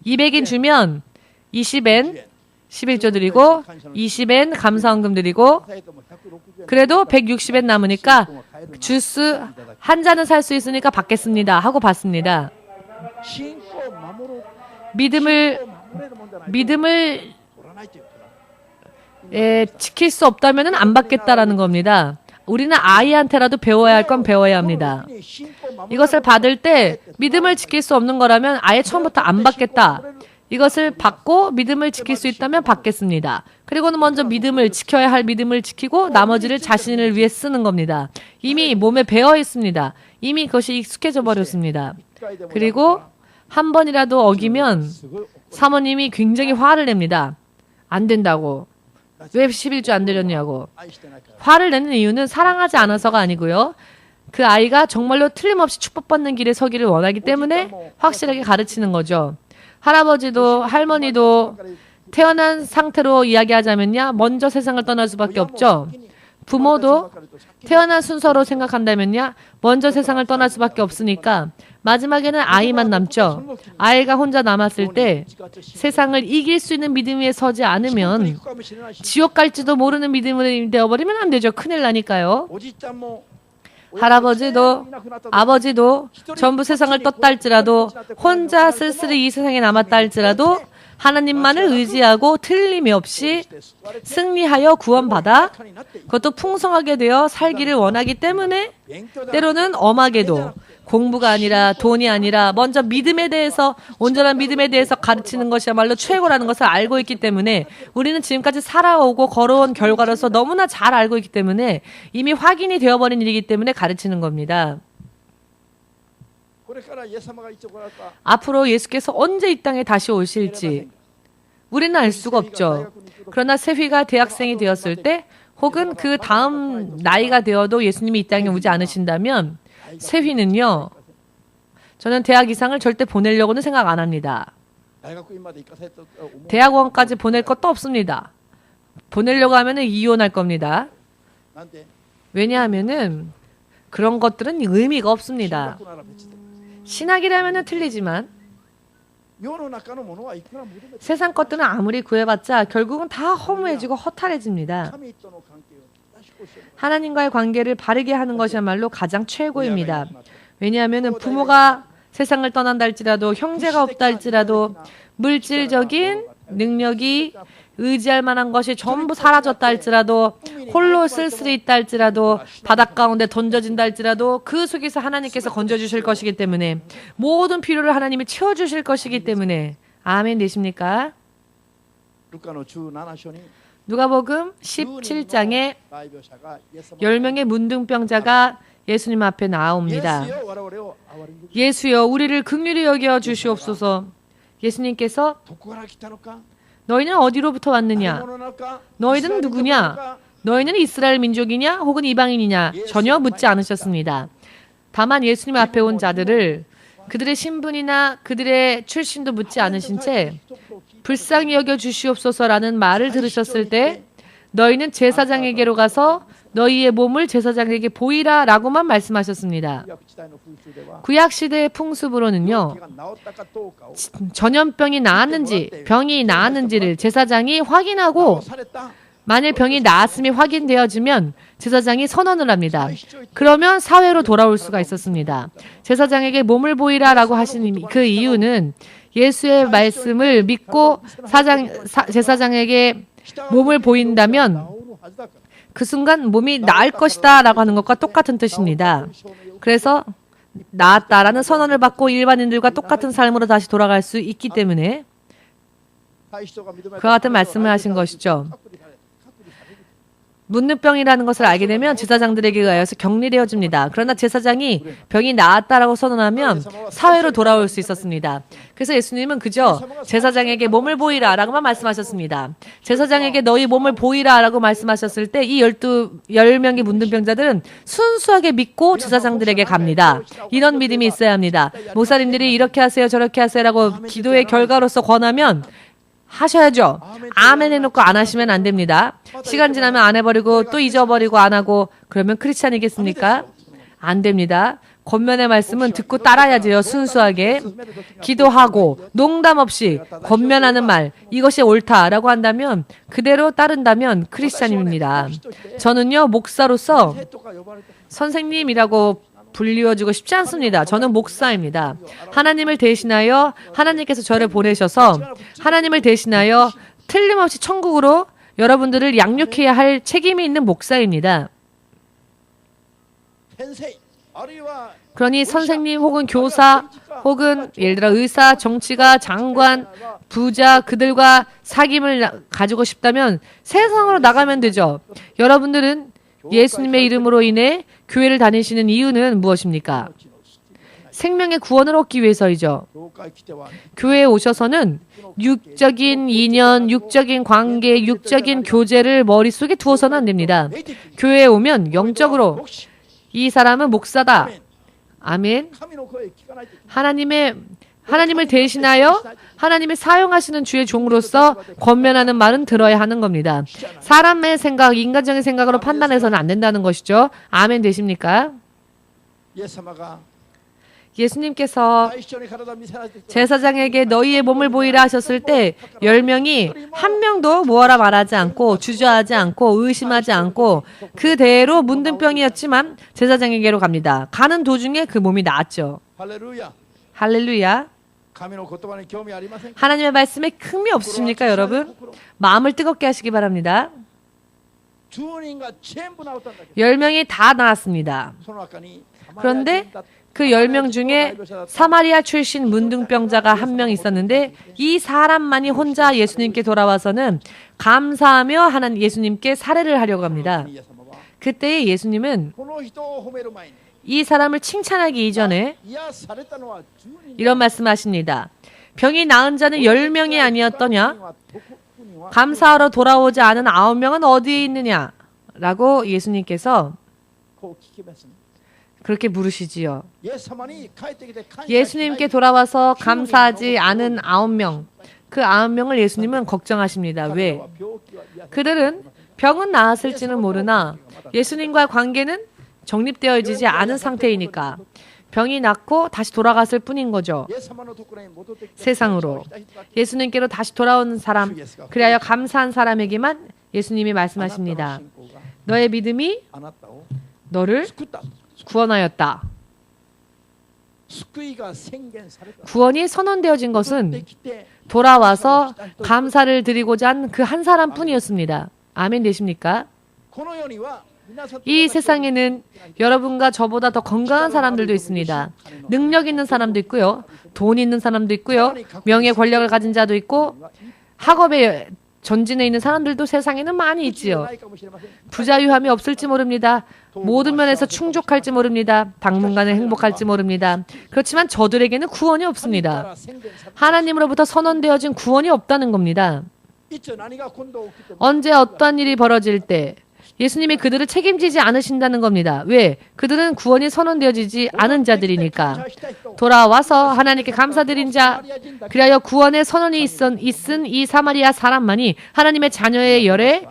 200엔 주면 20엔 11조 드리고 20엔 감사헌금 드리고, 그래도 160엔 남으니까 주스 한 잔은 살 수 있으니까 받겠습니다 하고 받습니다. 믿음을 지킬 수 없다면 안 받겠다라는 겁니다. 우리는 아이한테라도 배워야 할 건 배워야 합니다. 이것을 받을 때 믿음을 지킬 수 없는 거라면 아예 처음부터 안 받겠다. 이것을 받고 믿음을 지킬 수 있다면 받겠습니다. 그리고는 먼저 믿음을 지켜야 할 믿음을 지키고 나머지를 자신을 위해 쓰는 겁니다. 이미 몸에 배어 있습니다. 이미 그것이 익숙해져 버렸습니다. 그리고 한 번이라도 어기면 사모님이 굉장히 화를 냅니다. 안 된다고. 왜 11조 안 드렸냐고. 화를 내는 이유는 사랑하지 않아서가 아니고요. 그 아이가 정말로 틀림없이 축복받는 길에 서기를 원하기 때문에 확실하게 가르치는 거죠. 할아버지도 할머니도 태어난 상태로 이야기하자면요, 먼저 세상을 떠날 수밖에 없죠. 부모도 태어난 순서로 생각한다면요. 먼저 세상을 떠날 수밖에 없으니까 마지막에는 아이만 남죠. 아이가 혼자 남았을 때 세상을 이길 수 있는 믿음 위에 서지 않으면 지옥 갈지도 모르는 믿음이 되어버리면 안 되죠. 큰일 나니까요. 할아버지도 아버지도 전부 세상을 떴다 할지라도 혼자 쓸쓸히 이 세상에 남았다 할지라도 하나님만을 의지하고 틀림이 없이 승리하여 구원받아 그것도 풍성하게 되어 살기를 원하기 때문에 때로는 엄하게도 공부가 아니라 돈이 아니라 먼저 믿음에 대해서 온전한 믿음에 대해서 가르치는 것이야말로 최고라는 것을 알고 있기 때문에 우리는 지금까지 살아오고 걸어온 결과로서 너무나 잘 알고 있기 때문에 이미 확인이 되어버린 일이기 때문에 가르치는 겁니다. 앞으로 예수께서 언제 이 땅에 다시 오실지 우리는 알 수가 없죠. 그러나 세휘가 대학생이 되었을 때 혹은 그 다음 나이가 되어도 예수님이 이 땅에 오지 않으신다면 세휘는요. 저는 대학 이상을 절대 보내려고는 생각 안 합니다. 대학원까지 보낼 것도 없습니다. 보내려고 하면 이혼할 겁니다. 왜냐하면은 그런 것들은 의미가 없습니다. 신학이라면 틀리지만 세상 것들은 아무리 구해봤자 결국은 다 허무해지고 허탈해집니다. 하나님과의 관계를 바르게 하는 것이야말로 가장 최고입니다. 왜냐하면 부모가 세상을 떠난다 할지라도 형제가 없다 할지라도 물질적인 능력이 의지할 만한 것이 전부 사라졌다 할지라도 홀로 쓸쓸히 있다 할지라도 바닷 가운데 던져진다 할지라도 그 속에서 하나님께서 건져주실 것이기 때문에 모든 필요를 하나님이 채워주실 것이기 때문에 아멘 되십니까? 누가복음 17장에 10명의 문둥병자가 예수님 앞에 나옵니다. 예수여 우리를 긍휼히 여겨 주시옵소서. 예수님께서 너희는 어디로부터 왔느냐? 너희는 누구냐? 너희는 이스라엘 민족이냐? 혹은 이방인이냐? 전혀 묻지 않으셨습니다. 다만 예수님 앞에 온 자들을 그들의 신분이나 그들의 출신도 묻지 않으신 채 불쌍히 여겨 주시옵소서라는 말을 들으셨을 때 너희는 제사장에게로 가서 너희의 몸을 제사장에게 보이라 라고만 말씀하셨습니다. 구약시대의 풍습으로는요. 전염병이 나았는지 병이 나았는지를 제사장이 확인하고 만일 병이 나았음이 확인되어지면 제사장이 선언을 합니다. 그러면 사회로 돌아올 수가 있었습니다. 제사장에게 몸을 보이라 라고 하신 그 이유는 예수의 말씀을 믿고 제사장에게 몸을 보인다면 그 순간 몸이 나을 것이다 라고 하는 것과 똑같은 뜻입니다. 그래서 나았다라는 선언을 받고 일반인들과 똑같은 삶으로 다시 돌아갈 수 있기 때문에 그와 같은 말씀을 하신 것이죠. 문둥병이라는 것을 알게 되면 제사장들에게 의하여서 격리되어집니다. 그러나 제사장이 병이 나았다라고 선언하면 사회로 돌아올 수 있었습니다. 그래서 예수님은 그저 제사장에게 몸을 보이라 라고만 말씀하셨습니다. 제사장에게 너희 몸을 보이라 라고 말씀하셨을 때 이 10명의 문둥병자들은 순수하게 믿고 제사장들에게 갑니다. 이런 믿음이 있어야 합니다. 목사님들이 이렇게 하세요 저렇게 하세요 라고 기도의 결과로서 권하면 하셔야죠. 아멘 해놓고 안 하시면 안 됩니다. 시간 지나면 안 해버리고 또 잊어버리고 안 하고 그러면 크리스찬이겠습니까? 안 됩니다. 권면의 말씀은 듣고 따라야 돼요. 순수하게 기도하고 농담 없이 권면하는 말 이것이 옳다라고 한다면 그대로 따른다면 크리스찬입니다. 저는요 목사로서 선생님이라고 불리워주고 싶지 않습니다. 저는 목사입니다. 하나님을 대신하여 하나님께서 저를 보내셔서 하나님을 대신하여 틀림없이 천국으로 여러분들을 양육해야 할 책임이 있는 목사입니다. 그러니 선생님 혹은 교사 혹은 예를 들어 의사, 정치가, 장관, 부자 그들과 사귐을 가지고 싶다면 세상으로 나가면 되죠. 여러분들은 예수님의 이름으로 인해 교회를 다니시는 이유는 무엇입니까? 생명의 구원을 얻기 위해서이죠. 교회에 오셔서는 육적인 인연, 육적인 관계, 육적인 교제를 머릿속에 두어서는 안 됩니다. 교회에 오면 영적으로 이 사람은 목사다. 아멘. 하나님의 하나님을 대신하여 하나님이 사용하시는 주의 종으로서 권면하는 말은 들어야 하는 겁니다. 사람의 생각, 인간적인 생각으로 판단해서는 안 된다는 것이죠. 아멘 되십니까? 예수님께서 제사장에게 너희의 몸을 보이라 하셨을 때 10명이 한 명도 뭐라 말하지 않고 주저하지 않고 의심하지 않고 그대로 문둥병이었지만 제사장에게로 갑니다. 가는 도중에 그 몸이 나았죠. 할렐루야. 하나님의 말씀에 흠이 없으십니까, 여러분? 마음을 뜨겁게 하시기 바랍니다. 10명이 다 나았습니다. 그런데 그 10명 중에 사마리아 출신 문둥병자가 한 명 있었는데 이 사람만이 혼자 예수님께 돌아와서는 감사하며 예수님께 살해를 하려고 합니다. 그때 예수님은 이 사람을 칭찬하기 이전에 이런 말씀하십니다. 병이 나은 자는 10명이 아니었더냐? 감사하러 돌아오지 않은 9명은 어디에 있느냐? 라고 예수님께서 그렇게 물으시지요. 예수님께 돌아와서 감사하지 않은 9명, 그 9명을 예수님은 걱정하십니다. 왜? 그들은 병은 나았을지는 모르나 예수님과의 관계는 정립되어지지 않은 상태이니까 병이 낫고 다시 돌아갔을 뿐인 거죠. 세상으로. 예수님께로 다시 돌아오는 사람, 그리하여 감사한 사람에게만 예수님이 말씀하십니다. 너의 믿음이 너를 구원하였다. 구원이 선언되어진 것은 돌아와서 감사를 드리고자 한 그 한 사람뿐이었습니다. 아멘 되십니까? 이 세상에는 여러분과 저보다 더 건강한 사람들도 있습니다. 능력 있는 사람도 있고요. 돈 있는 사람도 있고요. 명예 권력을 가진 자도 있고 학업에 전진해 있는 사람들도 세상에는 많이 있지요. 부자유함이 없을지 모릅니다. 모든 면에서 충족할지 모릅니다. 당분간은 행복할지 모릅니다. 그렇지만 저들에게는 구원이 없습니다. 하나님으로부터 선언되어진 구원이 없다는 겁니다. 언제 어떠한 일이 벌어질 때 예수님이 그들을 책임지지 않으신다는 겁니다. 왜? 그들은 구원이 선언되어지지 않은 자들이니까. 돌아와서 하나님께 감사드린 자, 그리하여 구원의 선언이 있은 이 사마리아 사람만이 하나님의 자녀의 열에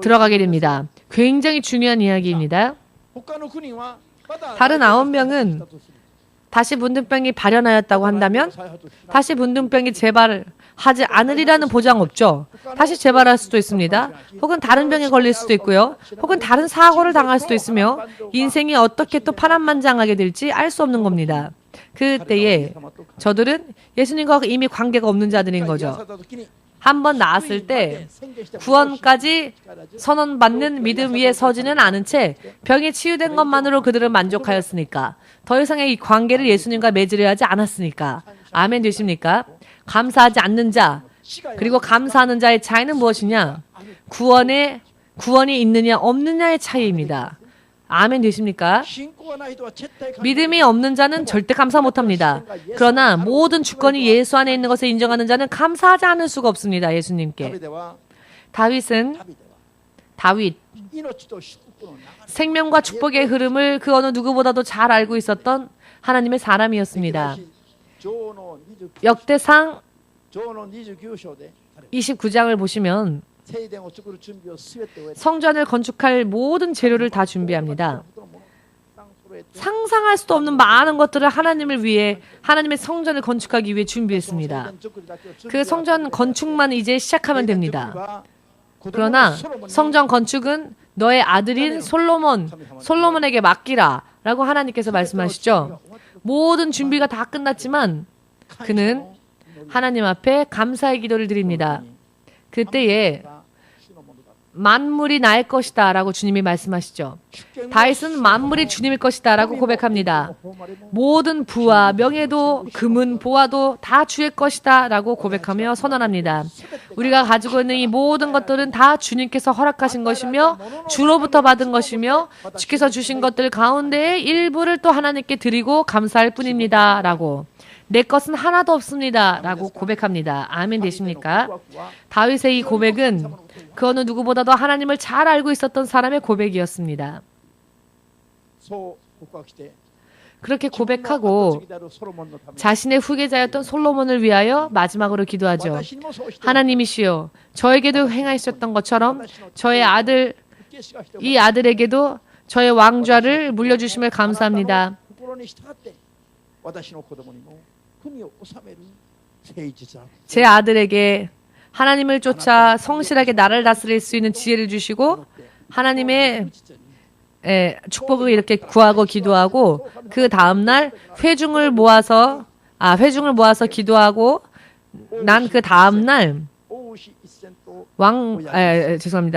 들어가게 됩니다. 굉장히 중요한 이야기입니다. 다른 9명은 다시 문둥병이 발현하였다고 한다면 다시 문둥병이 재발하지 않으리라는 보장 없죠. 다시 재발할 수도 있습니다. 혹은 다른 병에 걸릴 수도 있고요. 혹은 다른 사고를 당할 수도 있으며 인생이 어떻게 또 파란만장하게 될지 알 수 없는 겁니다. 그때에 저들은 예수님과 이미 관계가 없는 자들인 거죠. 한번 나았을 때 구원까지 선언받는 믿음 위에 서지는 않은 채 병이 치유된 것만으로 그들은 만족하였으니까 더 이상의 이 관계를 예수님과 맺으려 하지 않았으니까. 아멘 되십니까? 감사하지 않는 자 그리고 감사하는 자의 차이는 무엇이냐? 구원이 있느냐 없느냐의 차이입니다. 아멘 되십니까? 믿음이 없는 자는 절대 감사 못합니다. 그러나 모든 주권이 예수 안에 있는 것을 인정하는 자는 감사하지 않을 수가 없습니다. 예수님께. 다윗 생명과 축복의 흐름을 그 어느 누구보다도 잘 알고 있었던 하나님의 사람이었습니다. 역대상 29장을 보시면 성전을 건축할 모든 재료를 다 준비합니다. 상상할 수도 없는 많은 것들을 하나님을 위해 하나님의 성전을 건축하기 위해 준비했습니다. 그 성전 건축만 이제 시작하면 됩니다. 그러나 성전 건축은 너의 아들인 솔로몬에게 맡기라 라고 하나님께서 말씀하시죠. 모든 준비가 다 끝났지만 그는 하나님 앞에 감사의 기도를 드립니다. 그때에 만물이 나의 것이다 라고 주님이 말씀하시죠. 다윗은 만물이 주님의 것이다 라고 고백합니다. 모든 부와 명예도 금은 보화도 다 주의 것이다 라고 고백하며 선언합니다. 우리가 가지고 있는 이 모든 것들은 다 주님께서 허락하신 것이며 주로부터 받은 것이며 주께서 주신 것들 가운데에 일부를 또 하나님께 드리고 감사할 뿐입니다 라고. 내 것은 하나도 없습니다 라고 고백합니다. 아멘 되십니까? 다윗의 이 고백은 그 어느 누구보다도 하나님을 잘 알고 있었던 사람의 고백이었습니다. 그렇게 고백하고 자신의 후계자였던 솔로몬을 위하여 마지막으로 기도하죠. 하나님이시여, 저에게도 행하셨던 것처럼 저의 아들, 이 아들에게도 저의 왕좌를 물려주심을 감사합니다. 제 아들에게 하나님을 쫓아 성실하게 나라를 다스릴 수 있는 지혜를 주시고 하나님의 축복을 이렇게 구하고 기도하고 그 다음날 회중을 모아서 기도하고 난 그 다음날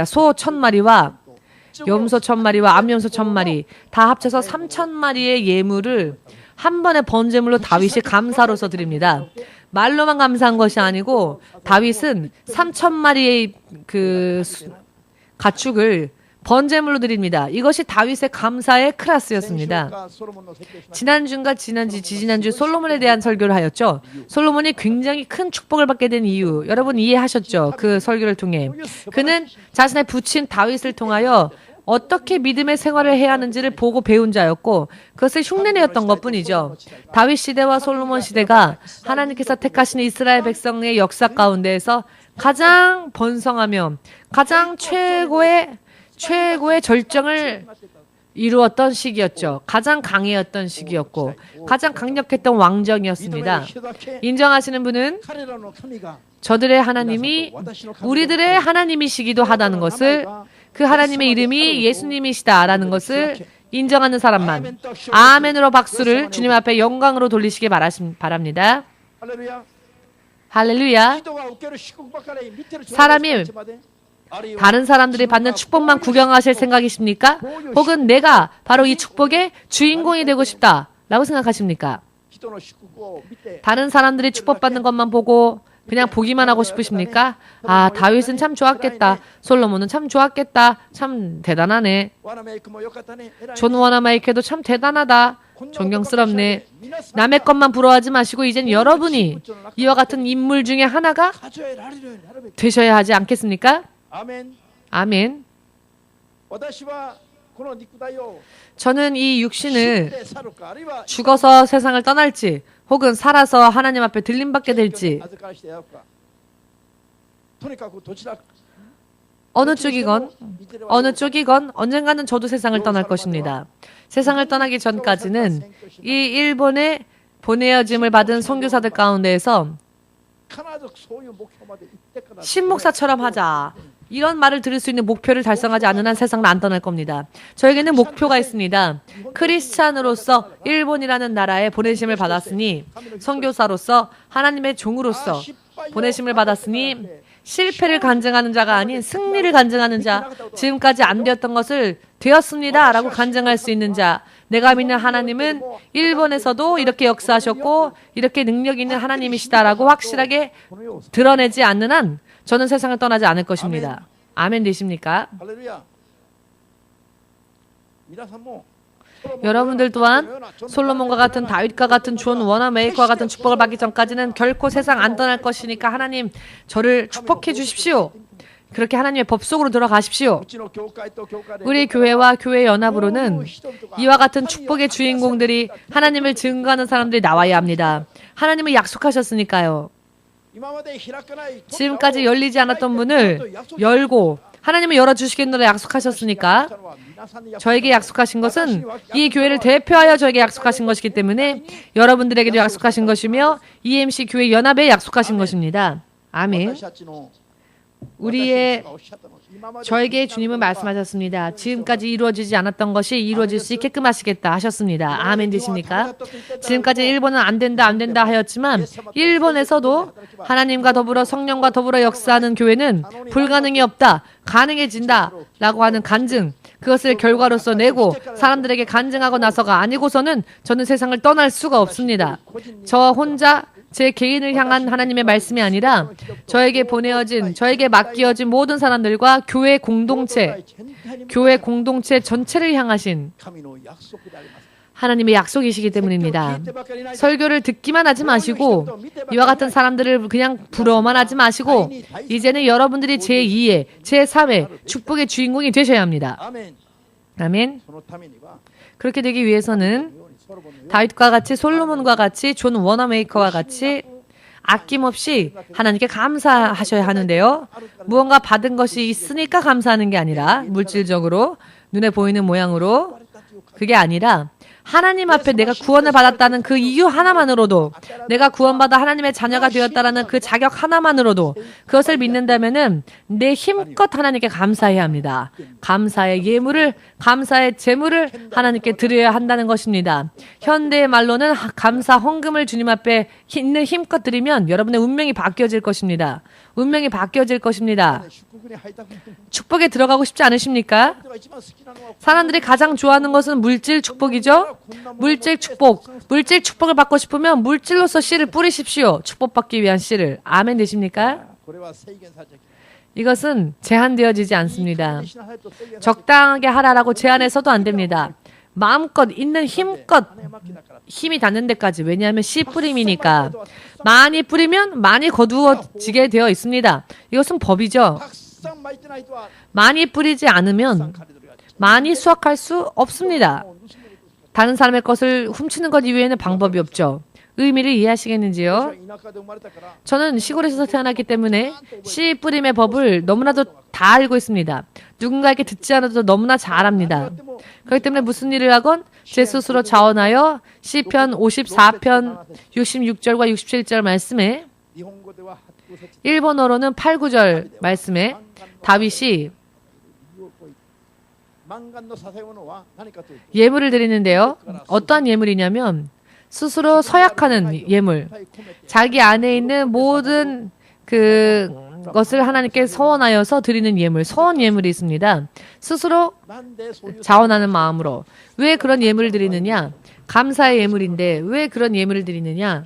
소 1000마리와 염소 1000마리와 암염소 1000마리 다 합쳐서 3000마리의 예물을 한 번에 번제물로 다윗이 감사로서 드립니다. 말로만 감사한 것이 아니고 다윗은 3000마리의 그 가축을 번제물로 드립니다. 이것이 다윗의 감사의 클래스였습니다. 지난주인가 지지난주 솔로몬에 대한 설교를 하였죠. 솔로몬이 굉장히 큰 축복을 받게 된 이유, 여러분 이해하셨죠? 그 설교를 통해. 그는 자신의 부친 다윗을 통하여 어떻게 믿음의 생활을 해야 하는지를 보고 배운 자였고 그것을 흉내내었던 것뿐이죠. 다윗 시대와 솔로몬 시대가 하나님께서 택하신 이스라엘 백성의 역사 가운데에서 가장 번성하며 가장 최고의 절정을 이루었던 시기였죠. 가장 강해였던 시기였고 가장 강력했던 왕정이었습니다. 인정하시는 분은 저들의 하나님이 우리들의 하나님이시기도 하다는 것을, 그 하나님의 이름이 예수님이시다라는 것을 인정하는 사람만 아멘으로 박수를 주님 앞에 영광으로 돌리시기 바랍니다. 할렐루야. 사람이 다른 사람들이 받는 축복만 구경하실 생각이십니까? 혹은 내가 바로 이 축복의 주인공이 되고 싶다라고 생각하십니까? 다른 사람들이 축복받는 것만 보고 그냥 보기만 하고 싶으십니까? 아, 다윗은 참 좋았겠다. 솔로몬은 참 좋았겠다. 참 대단하네. 존 워너메이커도 참 대단하다. 존경스럽네. 남의 것만 부러워하지 마시고 이젠 여러분이 이와 같은 인물 중에 하나가 되셔야 하지 않겠습니까? 아멘. 저는 이 육신을 죽어서 세상을 떠날지 혹은 살아서 하나님 앞에 들림받게 될지 어느 쪽이건 언젠가는 저도 세상을 떠날 것입니다. 세상을 떠나기 전까지는 이 일본에 보내어짐을 받은 선교사들 가운데에서 신목사처럼 하자, 이런 말을 들을 수 있는 목표를 달성하지 않는 한 세상을 안 떠날 겁니다. 저에게는 목표가 있습니다. 크리스찬으로서 일본이라는 나라에 보내심을 받았으니, 선교사로서 하나님의 종으로서 보내심을 받았으니 실패를 간증하는 자가 아닌 승리를 간증하는 자, 지금까지 안 되었던 것을 되었습니다 라고 간증할 수 있는 자, 내가 믿는 하나님은 일본에서도 이렇게 역사하셨고 이렇게 능력 있는 하나님이시다라고 확실하게 드러내지 않는 한 저는 세상을 떠나지 않을 것입니다. 아멘 되십니까? 여러분들 또한 솔로몬과 같은, 다윗과 같은, 존 워너메이커와 같은 축복을 받기 전까지는 결코 세상 안 떠날 것이니까 하나님 저를 축복해 주십시오. 그렇게 하나님의 법 속으로 들어가십시오. 우리 교회와 교회 연합으로는 이와 같은 축복의 주인공들이, 하나님을 증거하는 사람들이 나와야 합니다. 하나님은 약속하셨으니까요. 지금까지 열리지 않았던 문을 열고 하나님은 열어주시겠노라 약속하셨으니까, 저에게 약속하신 것은 이 교회를 대표하여 저에게 약속하신 것이기 때문에 여러분들에게도 약속하신 것이며 EMC 교회 연합에 약속하신 것입니다. 아멘. 저에게 주님은 말씀하셨습니다. 지금까지 이루어지지 않았던 것이 이루어질 수 있게끔 하시겠다 하셨습니다. 아멘 되십니까? 지금까지 일본은 안 된다 하였지만 일본에서도 하나님과 더불어 성령과 더불어 역사하는 교회는 불가능이 없다, 가능해진다 라고 하는 간증, 그것을 결과로서 내고 사람들에게 간증하고 나서가 아니고서는 저는 세상을 떠날 수가 없습니다. 저 혼자 제 개인을 향한 하나님의 말씀이 아니라 저에게 보내어진, 저에게 맡겨진 모든 사람들과 교회 공동체 전체를 향하신 하나님의 약속이시기 때문입니다. 설교를 듣기만 하지 마시고 이와 같은 사람들을 그냥 부러워만 하지 마시고 이제는 여러분들이 제2의, 제3의 축복의 주인공이 되셔야 합니다. 아멘. 그렇게 되기 위해서는 다윗과 같이 솔로몬과 같이 존 워너메이커와 같이 아낌없이 하나님께 감사하셔야 하는데요. 무언가 받은 것이 있으니까 감사하는 게 아니라 물질적으로 눈에 보이는 모양으로 그게 아니라 하나님 앞에 내가 구원을 받았다는 그 이유 하나만으로도 내가 구원받아 하나님의 자녀가 되었다라는 그 자격 하나만으로도 그것을 믿는다면은 내 힘껏 하나님께 감사해야 합니다. 감사의 예물을 감사의 제물을 하나님께 드려야 한다는 것입니다. 현대의 말로는 감사 헌금을 주님 앞에 있는 힘껏 드리면 여러분의 운명이 바뀌어질 것입니다. 운명이 바뀌어질 것입니다. 축복에 들어가고 싶지 않으십니까? 사람들이 가장 좋아하는 것은 물질 축복이죠. 물질 축복. 물질 축복을 받고 싶으면 물질로서 씨를 뿌리십시오. 축복받기 위한 씨를. 아멘 되십니까? 이것은 제한되어지지 않습니다. 적당하게 하라라고 제한해서도 안 됩니다. 마음껏 있는 힘껏 힘이 닿는 데까지. 왜냐하면 씨 뿌림이니까. 많이 뿌리면 많이 거두어지게 되어 있습니다. 이것은 법이죠. 많이 뿌리지 않으면 많이 수확할 수 없습니다. 다른 사람의 것을 훔치는 것 이외에는 방법이 없죠. 의미를 이해하시겠는지요? 저는 시골에서 태어났기 때문에 씨 뿌림의 법을 너무나도 다 알고 있습니다. 누군가에게 듣지 않아도 너무나 잘 압니다. 그렇기 때문에 무슨 일을 하건 제 스스로 자원하여 시편 54편 66절과 67절 말씀에 일본어로는 8, 9절 말씀에 다윗이 예물을 드리는데요. 어떠한 예물이냐면 스스로 서약하는 예물. 자기 안에 있는 모든 그것을 하나님께 서원하여서 드리는 예물, 서원 예물이 있습니다. 스스로 자원하는 마음으로. 왜 그런 예물을 드리느냐? 감사의 예물인데 왜 그런 예물을 드리느냐?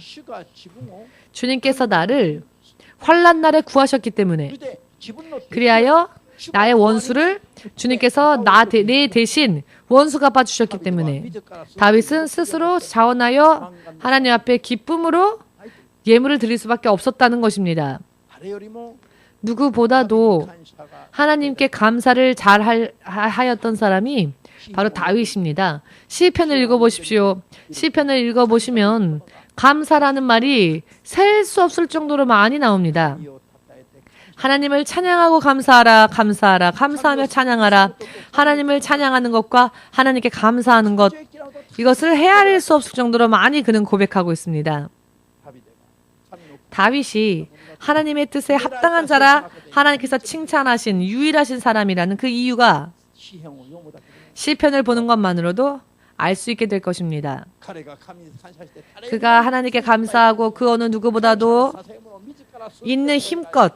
주님께서 나를 환난 날에 구하셨기 때문에 그리하여 나의 원수를 주님께서 내 대신 원수 갚아주셨기 때문에 다윗은 스스로 자원하여 하나님 앞에 기쁨으로 예물을 드릴 수밖에 없었다는 것입니다. 누구보다도 하나님께 감사를 잘 하였던 사람이 바로 다윗입니다. 시편을 읽어보십시오. 시편을 읽어보시면 감사라는 말이 셀 수 없을 정도로 많이 나옵니다. 하나님을 찬양하고 감사하라, 감사하라, 감사하며 찬양하라. 하나님을 찬양하는 것과 하나님께 감사하는 것, 이것을 헤아릴 수 없을 정도로 많이 그는 고백하고 있습니다. 다윗이 하나님의 뜻에 합당한 자라 하나님께서 칭찬하신 유일하신 사람이라는 그 이유가 시편을 보는 것만으로도 알 수 있게 될 것입니다. 그가 하나님께 감사하고 그 어느 누구보다도 있는 힘껏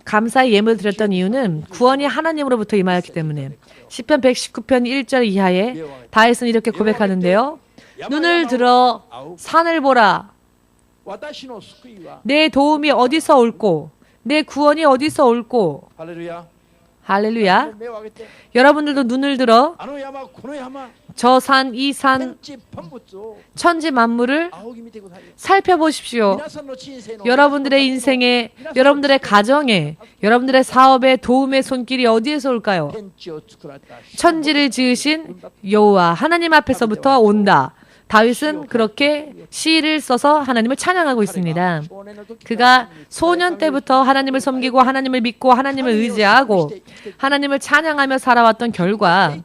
감사의 예물을 드렸던 이유는 구원이 하나님으로부터 임하였기 때문에 시편 119편 1절 이하에 다윗은 이렇게 고백하는데요. 눈을 들어 산을 보라. 내 도움이 어디서 올꼬? 내 구원이 어디서 올꼬? 할렐루야. 여러분들도 눈을 들어 저 산, 이 산, 천지 만물을 살펴보십시오. 여러분들의 인생에, 여러분들의 가정에, 여러분들의 사업에 도움의 손길이 어디에서 올까요? 천지를 지으신 여호와 하나님 앞에서부터 온다. 다윗은 그렇게 시를 써서 하나님을 찬양하고 있습니다. 그가 소년 때부터 하나님을 섬기고 하나님을 믿고 하나님을 의지하고 하나님을 찬양하며 살아왔던 결과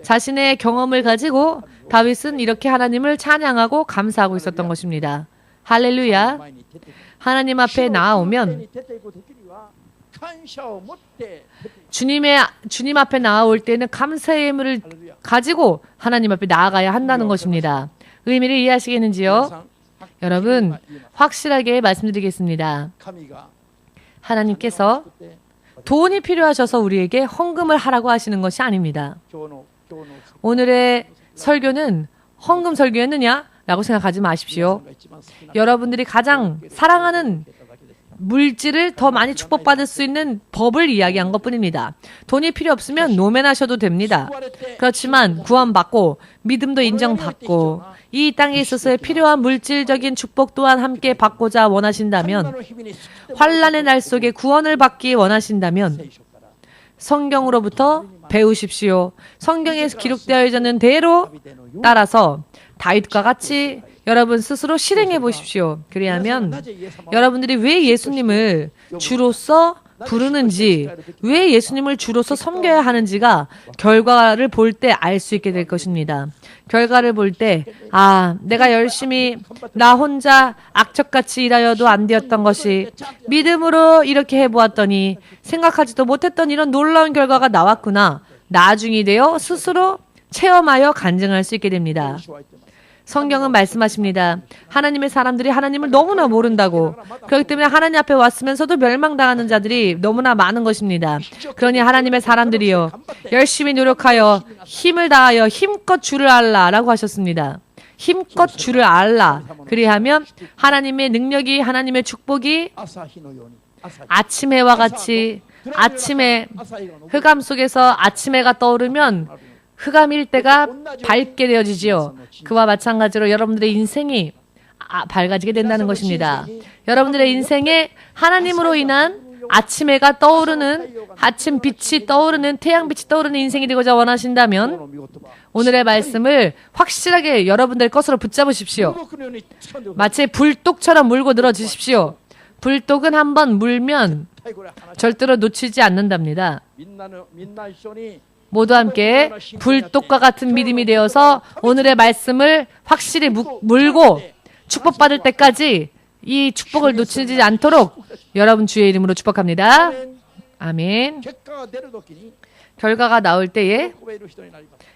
자신의 경험을 가지고 다윗은 이렇게 하나님을 찬양하고 감사하고 있었던 것입니다. 할렐루야. 하나님 앞에 나아오면 주님 앞에 나아올 때는 감사의 예물을 가지고 하나님 앞에 나아가야 한다는 것입니다. 의미를 이해하시겠는지요? 여러분, 확실하게 말씀드리겠습니다. 하나님께서 돈이 필요하셔서 우리에게 헌금을 하라고 하시는 것이 아닙니다. 오늘의 설교는 헌금 설교였느냐? 라고 생각하지 마십시오. 여러분들이 가장 사랑하는 물질을 더 많이 축복받을 수 있는 법을 이야기한 것뿐입니다. 돈이 필요 없으면 노멘하셔도 됩니다. 그렇지만 구원받고 믿음도 인정받고 이 땅에 있어서의 필요한 물질적인 축복 또한 함께 받고자 원하신다면 환난의 날 속에 구원을 받기 원하신다면 성경으로부터 배우십시오. 성경에 기록되어 있는 대로 따라서 다윗과 같이 여러분 스스로 실행해 보십시오. 그리하면 여러분들이 왜 예수님을 주로서 부르는지, 왜 예수님을 주로서 섬겨야 하는지가 결과를 볼 때 알 수 있게 될 것입니다. 결과를 볼 때, 아, 내가 열심히 나 혼자 악척같이 일하여도 안 되었던 것이 믿음으로 이렇게 해보았더니 생각하지도 못했던 이런 놀라운 결과가 나왔구나. 나중이 되어 스스로 체험하여 간증할 수 있게 됩니다. 성경은 말씀하십니다. 하나님의 사람들이 하나님을 너무나 모른다고. 그렇기 때문에 하나님 앞에 왔으면서도 멸망당하는 자들이 너무나 많은 것입니다. 그러니 하나님의 사람들이요, 열심히 노력하여 힘을 다하여 힘껏 주를 알라라고 하셨습니다. 힘껏 주를 알라. 그리하면 하나님의 능력이, 하나님의 축복이 아침 해와 같이, 아침에 흑암 속에서 아침 해가 떠오르면 흑암 일대가 밝게 되어지지요. 그와 마찬가지로 여러분들의 인생이 밝아지게 된다는 것입니다. 여러분들의 인생에 하나님으로 인한 아침 해가 떠오르는, 아침 빛이 떠오르는, 태양 빛이 떠오르는 인생이 되고자 원하신다면 오늘의 말씀을 확실하게 여러분들 것으로 붙잡으십시오. 마치 불독처럼 물고 늘어지십시오. 불독은 한번 물면 절대로 놓치지 않는답니다. 모두 함께 불독과 같은 믿음이 되어서 오늘의 말씀을 확실히 물고 축복받을 때까지 이 축복을 놓치지 않도록 여러분 주의 이름으로 축복합니다. 아멘. 결과가 나올 때에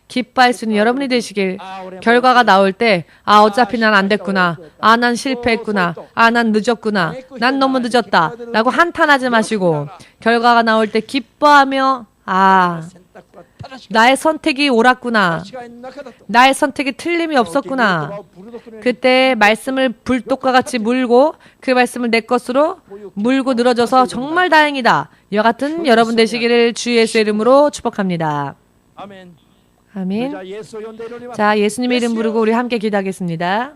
기뻐할 수 있는 여러분이 되시길. 결과가 나올 때, 아, 어차피 난 안 됐구나. 아, 난 실패했구나. 아, 난 늦었구나. 난 너무 늦었다. 라고 한탄하지 마시고 결과가 나올 때 기뻐하며, 아, 나의 선택이 옳았구나. 나의 선택이 틀림이 없었구나. 그때 말씀을 불독과 같이 물고 그 말씀을 내 것으로 물고 늘어져서 정말 다행이다. 이와 같은 여러분 되시기를 주 예수의 이름으로 축복합니다. 아멘. 자, 예수님의 이름 부르고 우리 함께 기도하겠습니다.